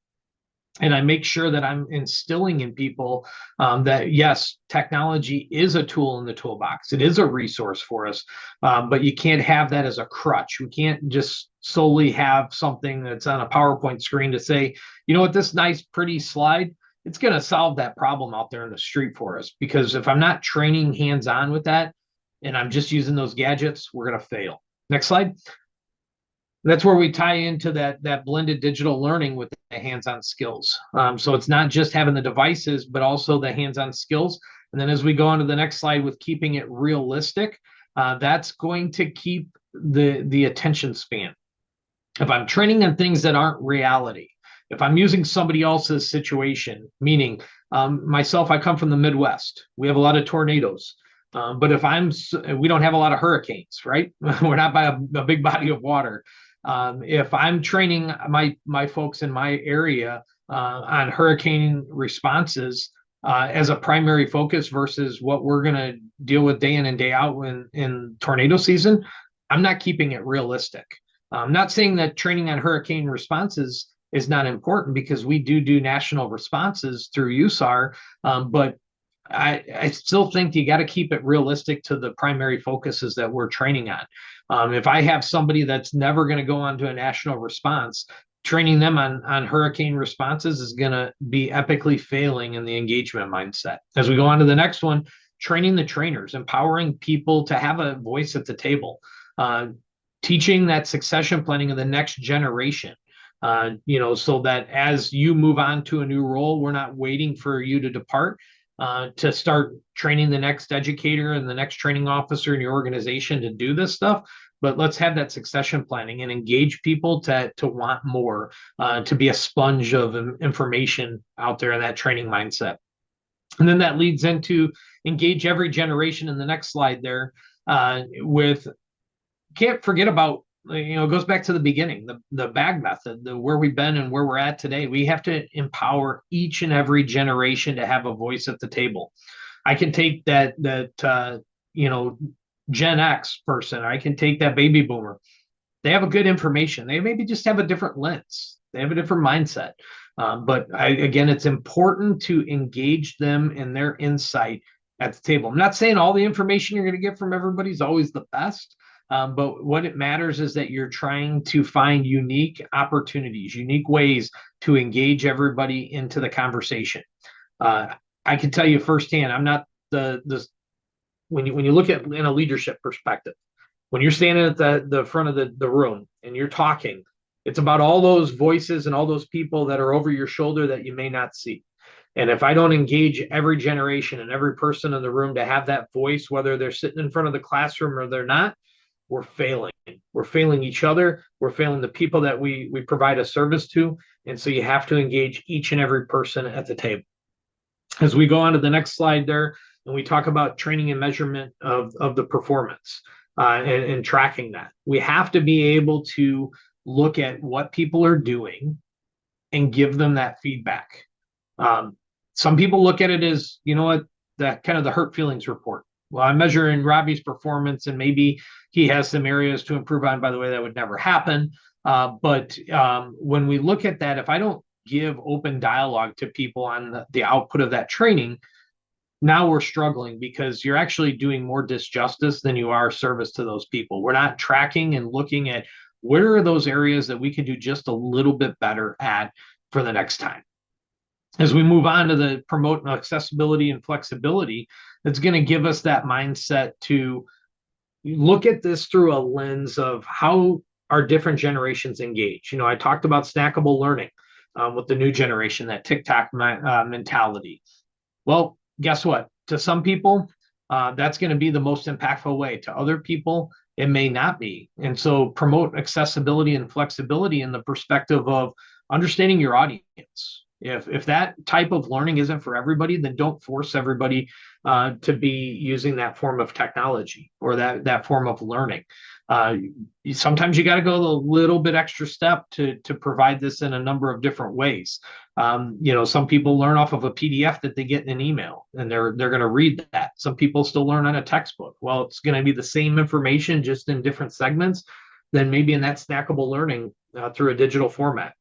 and I make sure that I'm instilling in people that, yes, technology is a tool in the toolbox. It is a resource for us, but you can't have that as a crutch. We can't just solely have something that's on a PowerPoint screen to say, you know what, this nice, pretty slide, it's going to solve that problem out there in the street for us. Because if I'm not training hands-on with that, and I'm just using those gadgets, we're going to fail. Next slide. That's where we tie into that blended digital learning with the hands-on skills. So it's not just having the devices, but also the hands-on skills. And then as we go on to the next slide with keeping it realistic, that's going to keep the attention span. If I'm training on things that aren't reality, if I'm using somebody else's situation, meaning myself, I come from the Midwest. We have a lot of tornadoes. But we don't have a lot of hurricanes, right? We're not by a big body of water. If I'm training my folks in my area on hurricane responses as a primary focus versus what we're going to deal with day in and day out in tornado season, I'm not keeping it realistic. I'm not saying that training on hurricane responses is not important, because we do national responses through USAR, but I still think you got to keep it realistic to the primary focuses that we're training on. If I have somebody that's never going to go on to a national response, training them on hurricane responses is going to be epically failing in the engagement mindset. As we go on to the next one, training the trainers, empowering people to have a voice at the table, teaching that succession planning of the next generation. So that as you move on to a new role, we're not waiting for you to depart to start training the next educator and the next training officer in your organization to do this stuff. But let's have that succession planning and engage people to want more, to be a sponge of information out there in that training mindset. And then that leads into engage every generation in the next slide there with can't forget about, it goes back to the beginning, the bag method, where we've been and where we're at today. We have to empower each and every generation to have a voice at the table. I can take that Gen X person. I can take that baby boomer. They have a good information. They maybe just have a different lens. They have a different mindset. But again, it's important to engage them in their insight at the table. I'm not saying all the information you're going to get from everybody is always the best. But what it matters is that you're trying to find unique opportunities, unique ways to engage everybody into the conversation. I can tell you firsthand, I'm not when you look at in a leadership perspective, when you're standing at the front of the room and you're talking, it's about all those voices and all those people that are over your shoulder that you may not see. And if I don't engage every generation and every person in the room to have that voice, whether they're sitting in front of the classroom or they're not, we're failing. We're failing each other. We're failing the people that we provide a service to. And so you have to engage each and every person at the table. As we go on to the next slide there, and we talk about training and measurement of the performance and tracking that, we have to be able to look at what people are doing and give them that feedback. Some people look at it as, that kind of the hurt feelings report. Well, I'm measuring Robbie's performance and maybe he has some areas to improve on. By the way, that would never happen. But when we look at that, if I don't give open dialogue to people on the output of that training, now we're struggling because you're actually doing more disjustice than you are service to those people. We're not tracking and looking at where are those areas that we can do just a little bit better at for the next time. As we move on to the promote accessibility and flexibility, it's going to give us that mindset to look at this through a lens of how our different generations engage. I talked about snackable learning with the new generation, that TikTok mentality. Well, guess what? To some people, that's going to be the most impactful way. To other people, it may not be. And so promote accessibility and flexibility in the perspective of understanding your audience. If that type of learning isn't for everybody, then don't force everybody to be using that form of technology or that form of learning. Sometimes you got to go a little bit extra step to provide this in a number of different ways. Some people learn off of a PDF that they get in an email, and they're going to read that. Some people still learn on a textbook. Well, it's going to be the same information, just in different segments, then maybe in that snackable learning through a digital format.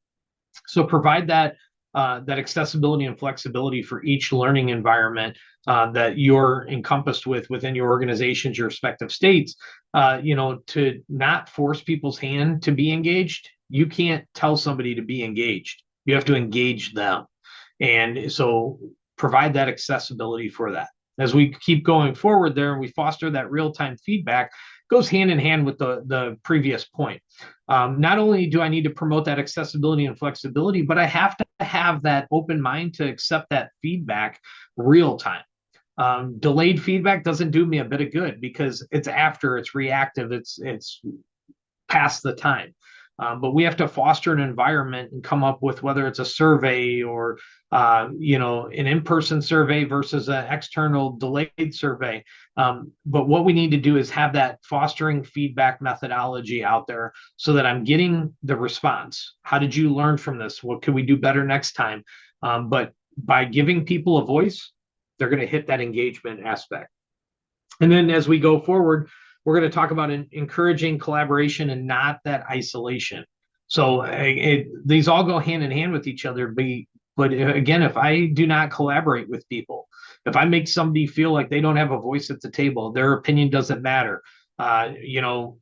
So provide that accessibility and flexibility for each learning environment that you're encompassed within your organizations, your respective states, to not force people's hand to be engaged. You can't tell somebody to be engaged. You have to engage them. And so provide that accessibility for that. As we keep going forward there and we foster that real-time feedback, goes hand in hand with the previous point. Not only do I need to promote that accessibility and flexibility, but I have to have that open mind to accept that feedback real time. Delayed feedback doesn't do me a bit of good because it's reactive, it's past the time. But we have to foster an environment and come up with, whether it's a survey or an in-person survey versus an external delayed survey. But what we need to do is have that fostering feedback methodology out there so that I'm getting the response. How did you learn from this? What could we do better next time? But by giving people a voice, they're going to hit that engagement aspect. And then as we go forward, we're going to talk about encouraging collaboration and not that isolation. So these all go hand in hand with each other. But again, if I do not collaborate with people, If I make somebody feel like they don't have a voice at the table, their opinion doesn't matter, in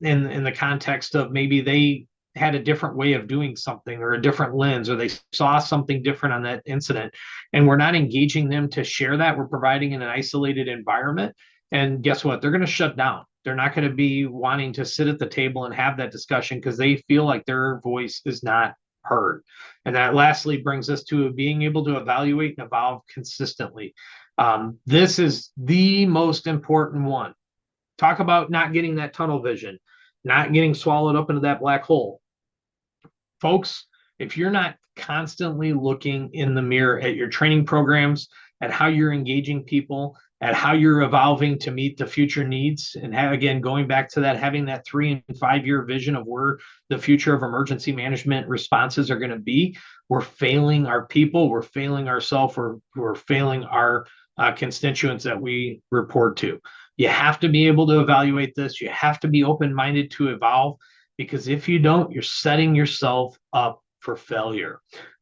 the context of maybe they had a different way of doing something or a different lens, or they saw something different on that incident, and we're not engaging them to share that, we're providing in an isolated environment. And guess what? They're going to shut down. They're not going to be wanting to sit at the table and have that discussion because they feel like their voice is not heard. And that lastly brings us to being able to evaluate and evolve consistently. This is the most important one. Talk about not getting that tunnel vision, not getting swallowed up into that black hole. Folks, if you're not constantly looking in the mirror at your training programs, at how you're engaging people, at how you're evolving to meet the future needs, and again, going back to that, having that 3 and 5 year vision of where the future of emergency management responses are going to be, we're failing our people, we're failing ourselves, we're failing our constituents that we report to. You have to be able to evaluate this. You have to be open-minded to evolve, because if you don't, you're setting yourself up for failure.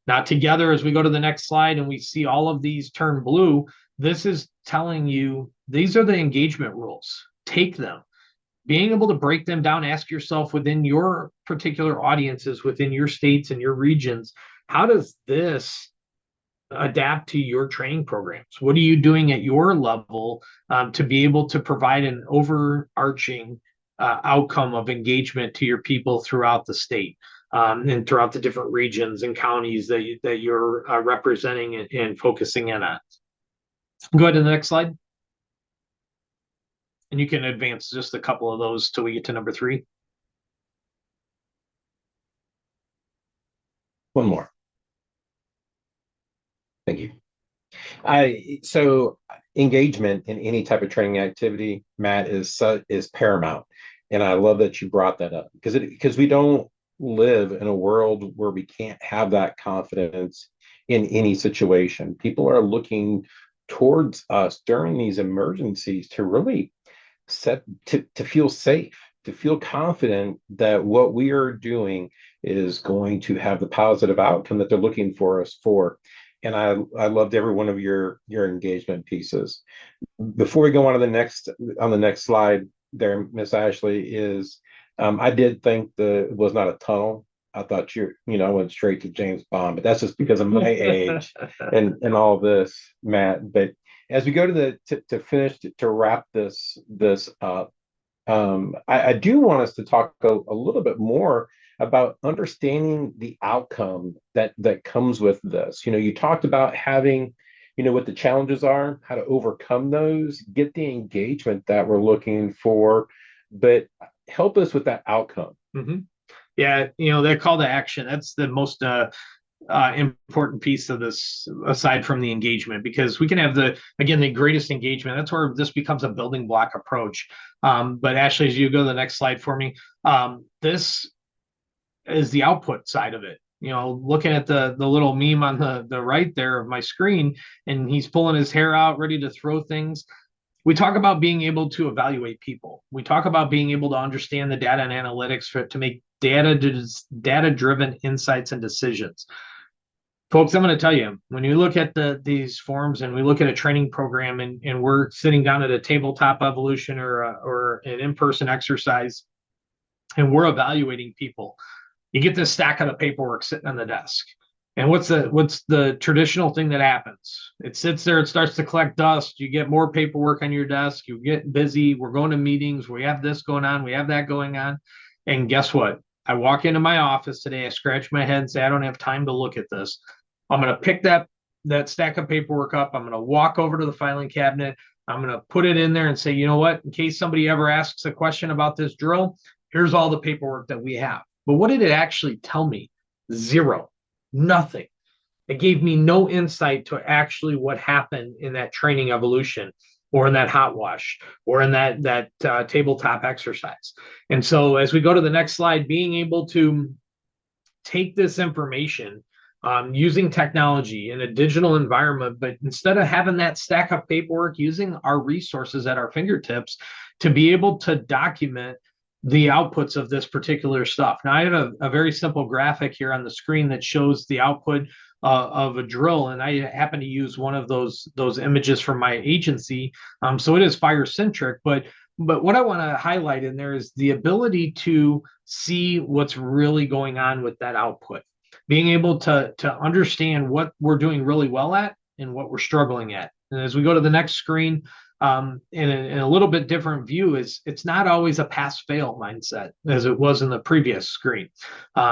Now, together, as we go to the next slide and we see all of these turn blue, this is telling you these are the engagement rules. Take them. Being able to break them down, ask yourself within your particular audiences, within your states and your regions, how does this adapt to your training programs? What are you doing at your level to be able to provide an overarching outcome of engagement to your people throughout the state and throughout the different regions and counties that you're representing and focusing in on? Go ahead to the next slide. And you can advance just a couple of those till we get to number 3. One more. Thank you. So engagement in any type of training activity, Matt, is paramount. And I love that you brought that up, because we don't live in a world where we can't have that confidence in any situation. People are looking towards us during these emergencies to really to feel safe, to feel confident that what we are doing is going to have the positive outcome that they're looking for us for. And I loved every one of your engagement pieces. Before we go on to the next slide there, Miss Ashley, is I did think it was not a tunnel. I thought I went straight to James Bond, but that's just because of my age and all this, Matt. But as we go to wrap this up, I do want us to talk a little bit more about understanding the outcome that comes with this. You talked about having, what the challenges are, how to overcome those, get the engagement that we're looking for, but help us with that outcome. Mm-hmm. Yeah, that call to action, that's the most important piece of this, aside from the engagement, because we can have the greatest engagement. That's where this becomes a building block approach. But Ashley, as you go to the next slide for me, this is the output side of it. Looking at the little meme on the right there of my screen, and he's pulling his hair out, ready to throw things. We talk about being able to evaluate people. We talk about being able to understand the data and analytics to make data-driven insights and decisions. Folks, I'm going to tell you, when you look at these forms and we look at a training program and we're sitting down at a tabletop evolution or an in-person exercise and we're evaluating people, you get this stack of the paperwork sitting on the desk. And what's the traditional thing that happens? It sits there, it starts to collect dust. You get more paperwork on your desk. You get busy. We're going to meetings. We have this going on. We have that going on. And guess what? I walk into my office today. I scratch my head and say, I don't have time to look at this. I'm going to pick that stack of paperwork up. I'm going to walk over to the filing cabinet. I'm going to put it in there and say, you know what? In case somebody ever asks a question about this drill, here's all the paperwork that we have. But what did it actually tell me? Zero. Nothing. It gave me no insight to actually what happened in that training evolution, or in that hot wash, or in that tabletop exercise. And so as we go to the next slide, being able to take this information using technology in a digital environment, but instead of having that stack of paperwork, using our resources at our fingertips to be able to document the outputs of this particular stuff. Now, I have a very simple graphic here on the screen that shows the output of a drill, and I happen to use one of those images from my agency. So it is fire centric, but what I want to highlight in there is the ability to see what's really going on with that output, being able to understand what we're doing really well at and what we're struggling at. And as we go to the next screen, in a little bit different view, is it's not always a pass fail mindset as it was in the previous screen.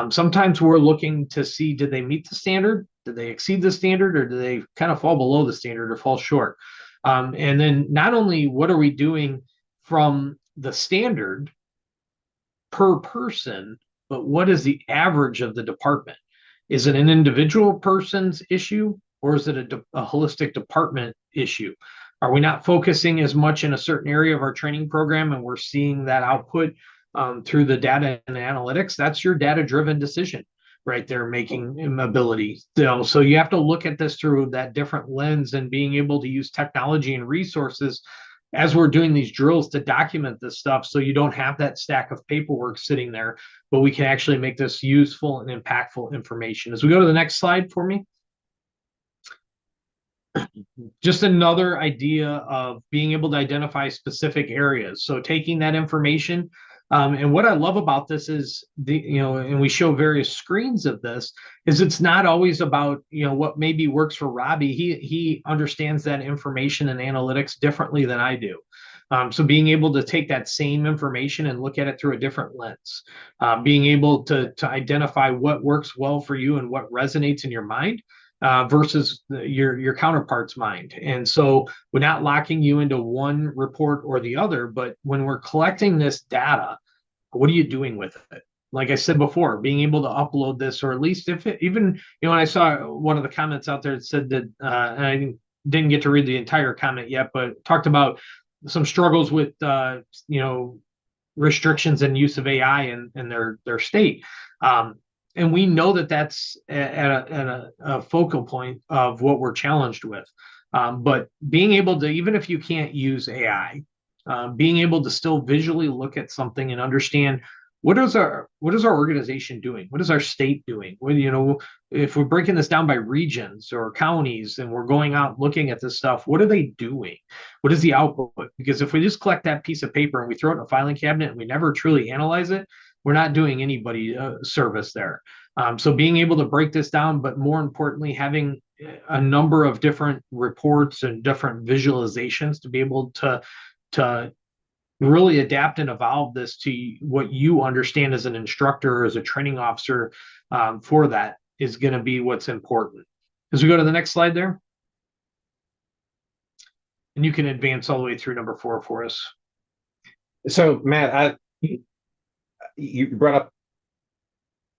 Sometimes we're looking to see, did they meet the standard, did they exceed the standard, or do they kind of fall below the standard or fall short? And then not only what are we doing from the standard per person, but what is the average of the department? Is it an individual person's issue, or is it a holistic department issue? Are we not focusing as much in a certain area of our training program, and we're seeing that output through the data and analytics? That's your data-driven decision right there, making ability. So you have to look at this through that different lens, and being able to use technology and resources as we're doing these drills to document this stuff, so you don't have that stack of paperwork sitting there, but we can actually make this useful and impactful information. As we go to the next slide for me, just another idea of being able to identify specific areas. So taking that information, and what I love about this is and we show various screens of this, is it's not always about, what maybe works for Robbie. He understands that information and analytics differently than I do. So being able to take that same information and look at it through a different lens, being able to identify what works well for you and what resonates in your mind, versus your counterpart's mind. And so we're not locking you into one report or the other, but when we're collecting this data, what are you doing with it? Like I said before, being able to upload this, or at least if it even, when I saw one of the comments out there that said that, and I didn't get to read the entire comment yet, but talked about some struggles with, restrictions and use of AI in their state. And we know that that's at a focal point of what we're challenged with. But being able to, even if you can't use AI, being able to still visually look at something and understand what is our organization doing, what is our state doing. If we're breaking this down by regions or counties, and we're going out looking at this stuff, what are they doing? What is the output? Because if we just collect that piece of paper and we throw it in a filing cabinet and we never truly analyze it, we're not doing anybody a service there. So being able to break this down, but more importantly, having a number of different reports and different visualizations to be able to really adapt and evolve this to what you understand as an instructor or as a training officer, for that is going to be what's important. As we go to the next slide there, and you can advance all the way through number 4 for us. So Matt, you brought up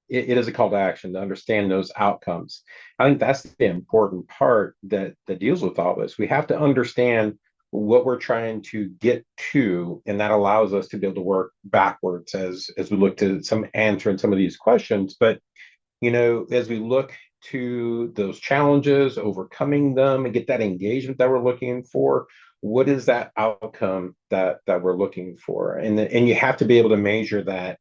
it is a call to action to understand those outcomes. I think that's the important part that deals with all this. We have to understand what we're trying to get to, and that allows us to be able to work backwards as we look to answering some of these questions. But as we look to those challenges, overcoming them, and get that engagement that we're looking for, what is that outcome that we're looking for? And you have to be able to measure that,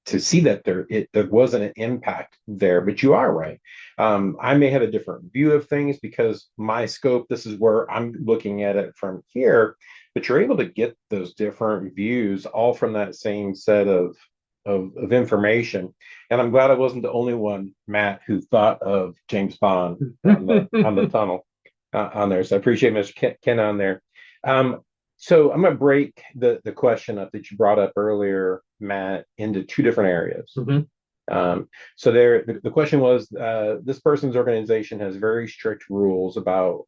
to see that there wasn't an impact there. But you are right. I may have a different view of things because my scope, this is where I'm looking at it from here, but you're able to get those different views all from that same set of information. And I'm glad I wasn't the only one, Matt, who thought of James Bond on the tunnel on there. So I appreciate Mr. Ken on there. So I'm going to break the question up that you brought up earlier, Matt, into 2 different areas. Mm-hmm. So the question was, this person's organization has very strict rules about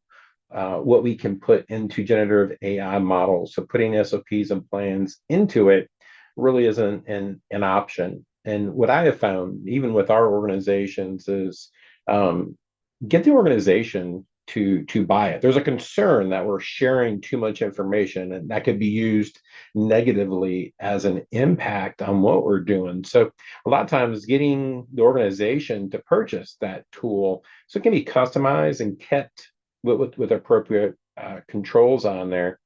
what we can put into generative AI models. So putting SOPs and plans into it really isn't an option. And what I have found, even with our organizations, is get the organization to buy it. There's a concern that we're sharing too much information, and that could be used negatively as an impact on what we're doing. So a lot of times getting the organization to purchase that tool so it can be customized and kept with appropriate controls on there.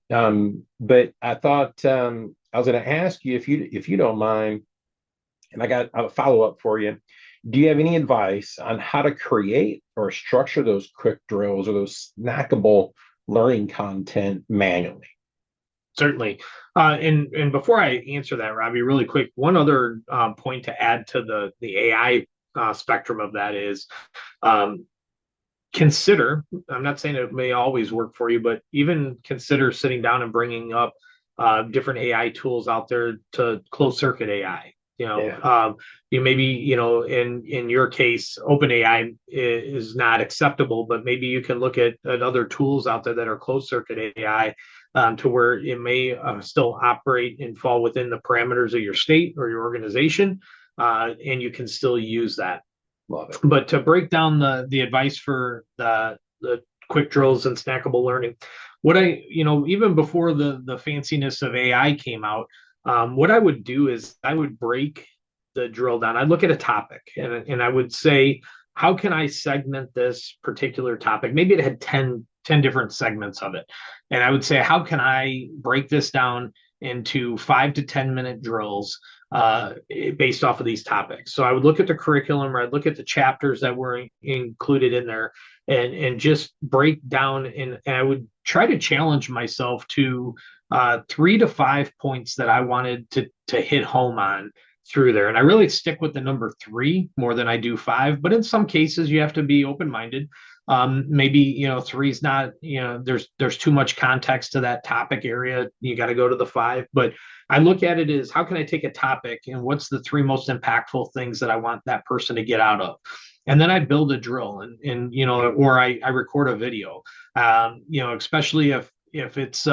But I thought I was going to ask you if you don't mind, and I got a follow up for you. Do you have any advice on how to create or structure those quick drills or those snackable learning content manually? Certainly. And before I answer that, Robbie, really quick, one other point to add to the AI spectrum of that is um, consider. I'm not saying it may always work for you, but even consider sitting down and bringing up different AI tools out there to close circuit AI. Yeah. You maybe in your case, OpenAI is not acceptable, but maybe you can look at other tools out there that are closed circuit AI to where it may still operate and fall within the parameters of your state or your organization, and you can still use that. Love it. But to break down the advice for the quick drills and snackable learning, what I even before the fanciness of AI came out, what I would do is I would break the drill down. I'd look at a topic and I would say, how can I segment this particular topic? Maybe it had 10 different segments of it. And I would say, how can I break this down into 5 to 10 minute drills based off of these topics? So I would look at the curriculum, or I'd look at the chapters that were included in there, and just break down. And I would try to challenge myself to 3 to 5 points that I wanted to hit home on through there. And I really stick with the number 3 more than I do 5. But in some cases, you have to be open minded. Maybe 3 is not, there's too much context to that topic area. You got to go to the 5. But I look at it as, how can I take a topic and what's the 3 most impactful things that I want that person to get out of? And then I build a drill and or I record a video, especially if it's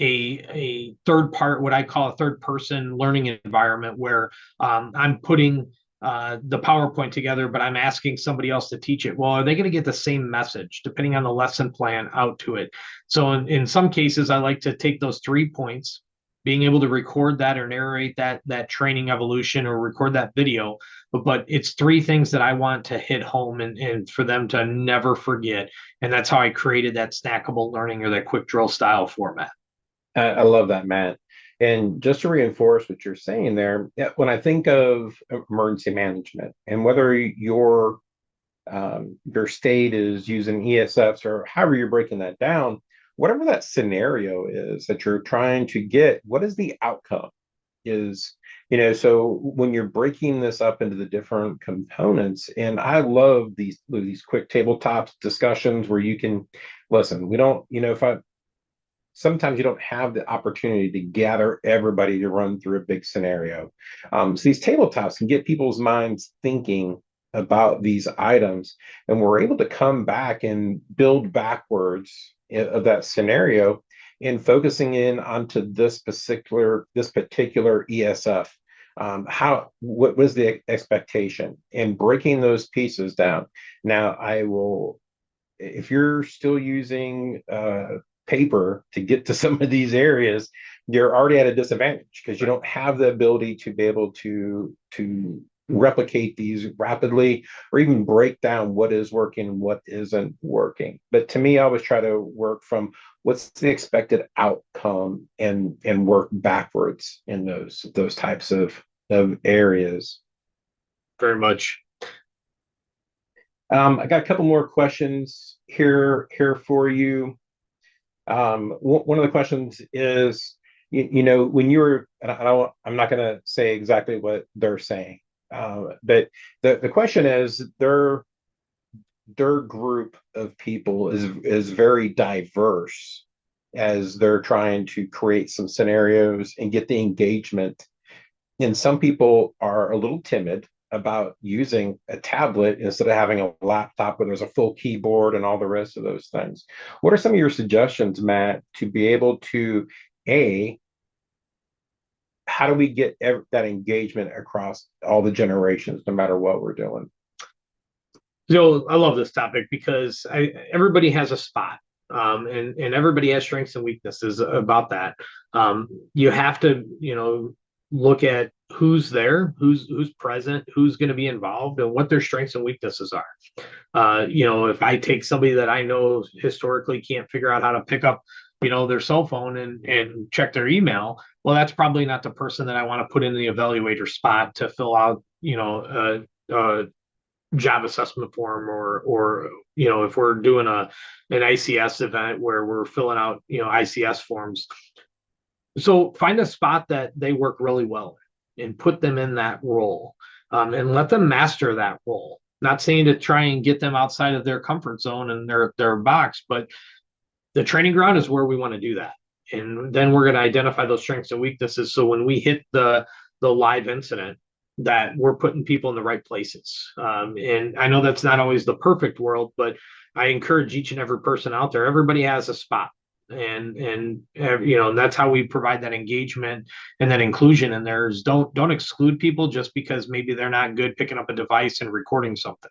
a third part, what I call a third person learning environment, where I'm putting the PowerPoint together, but I'm asking somebody else to teach it. Well, are they going to get the same message depending on the lesson plan out to it? So in some cases, I like to take those 3 points, being able to record that or narrate that training evolution or record that video. But it's 3 things that I want to hit home and for them to never forget. And that's how I created that snackable learning or that quick drill style format. I love that, Matt. And just to reinforce what you're saying there, when I think of emergency management and whether your state is using ESFs or however you're breaking that down, whatever that scenario is that you're trying to get, what is the outcome? So when you're breaking this up into the different components, and I love these quick tabletop discussions where you can listen. We don't, if I sometimes you don't have the opportunity to gather everybody to run through a big scenario. So these tabletops can get people's minds thinking about these items, and we're able to come back and build backwards of that scenario and focusing in onto this particular ESF. What was the expectation, and breaking those pieces down. Now, if you're still using paper to get to some of these areas, you're already at a disadvantage because you don't have the ability to be able to replicate these rapidly or even break down what is working and what isn't working. But to me, I always try to work from what's the expected outcome and work backwards in those types of areas. Very much. I got a couple more questions here for you. One of the questions is, when you were, and I'm not going to say exactly what they're saying, but the question is, their group of people is very diverse as they're trying to create some scenarios and get the engagement. And some people are a little timid about using a tablet instead of having a laptop where there's a full keyboard and all the rest of those things. What are some of your suggestions, Matt, to be able to, how do we get that engagement across all the generations, no matter what we're doing? So I love this topic because everybody has a spot. And everybody has strengths and weaknesses about that. You have to, look at who's there, who's present, who's going to be involved, and what their strengths and weaknesses are. If I take somebody that I know historically can't figure out how to pick up, their cell phone and check their email, well, that's probably not the person that I want to put in the evaluator spot to fill out, job assessment form, or if we're doing an ICS event where we're filling out ICS forms. So find a spot that they work really well in and put them in that role, and let them master that role. Not saying to try and get them outside of their comfort zone and their box, but the training ground is where we want to do that. And then we're going to identify those strengths and weaknesses. So when we hit the live incident, that we're putting people in the right places. And I know that's not always the perfect world, but I encourage each and every person out there. Everybody has a spot, and that's how we provide that engagement and that inclusion in there. Is don't exclude people just because maybe they're not good picking up a device and recording something.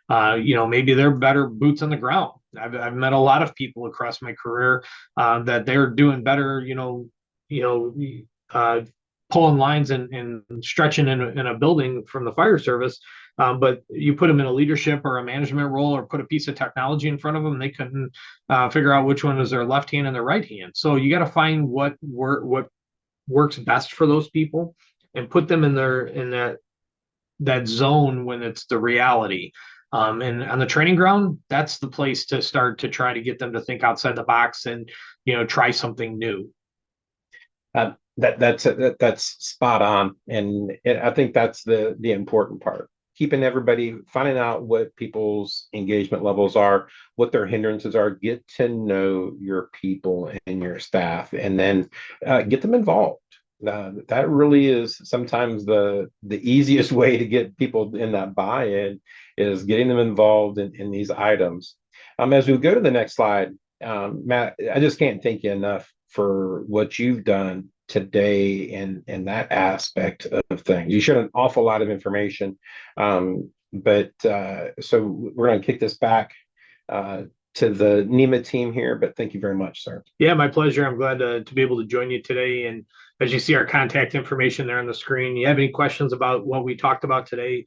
Maybe they're better boots on the ground. I've met a lot of people across my career that they're doing better, pulling lines and stretching in a building from the fire service. But you put them in a leadership or a management role, or put a piece of technology in front of them, they couldn't figure out which one is their left hand and their right hand. So you got to find what works best for those people and put them in that zone when it's the reality. And on the training ground, that's the place to start to try to get them to think outside the box and try something new. That's spot on, and I think that's the important part. Keeping everybody, finding out what people's engagement levels are, what their hindrances are. Get to know your people and your staff, and then get them involved. That really is sometimes the easiest way to get people in that buy-in, is getting them involved in these items. As we go to the next slide, Matt, I just can't thank you enough for what you've done today in that aspect of things. You shared an awful lot of information, but so we're going to kick this back to the NEMA team here, but thank you very much, sir. Yeah, my pleasure. I'm glad to be able to join you today. And as you see our contact information there on the screen, you have any questions about what we talked about today,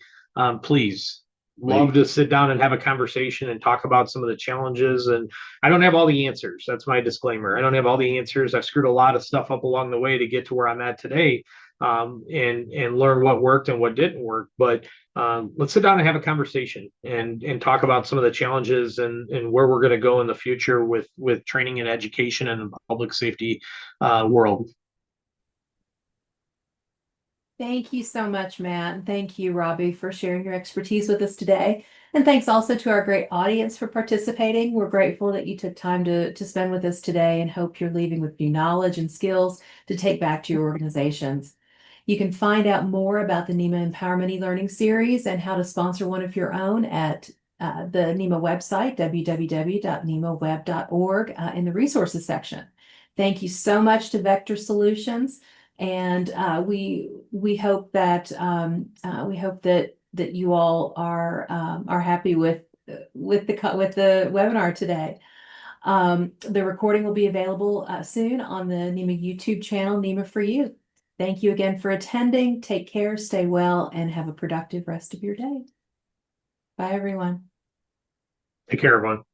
please. Love to sit down and have a conversation and talk about some of the challenges. And I don't have all the answers. That's my disclaimer. I don't have all the answers. I've screwed a lot of stuff up along the way to get to where I'm at today, and learn what worked and what didn't work. But let's sit down and have a conversation and talk about some of the challenges and where we're going to go in the future with training and education and the public safety world. Thank you so much, Matt. And thank you, Robbie, for sharing your expertise with us today. And thanks also to our great audience for participating. We're grateful that you took time to spend with us today, and hope you're leaving with new knowledge and skills to take back to your organizations. You can find out more about the NEMA Empowerment e-learning series and how to sponsor one of your own at the NEMA website, www.nemaweb.org, in the resources section. Thank you so much to Vector Solutions. And we hope that that you all are happy with the webinar today. The recording will be available soon on the NEMA YouTube channel, NEMA for You. Thank you again for attending. Take care, stay well, and have a productive rest of your day. Bye, everyone. Take care, everyone.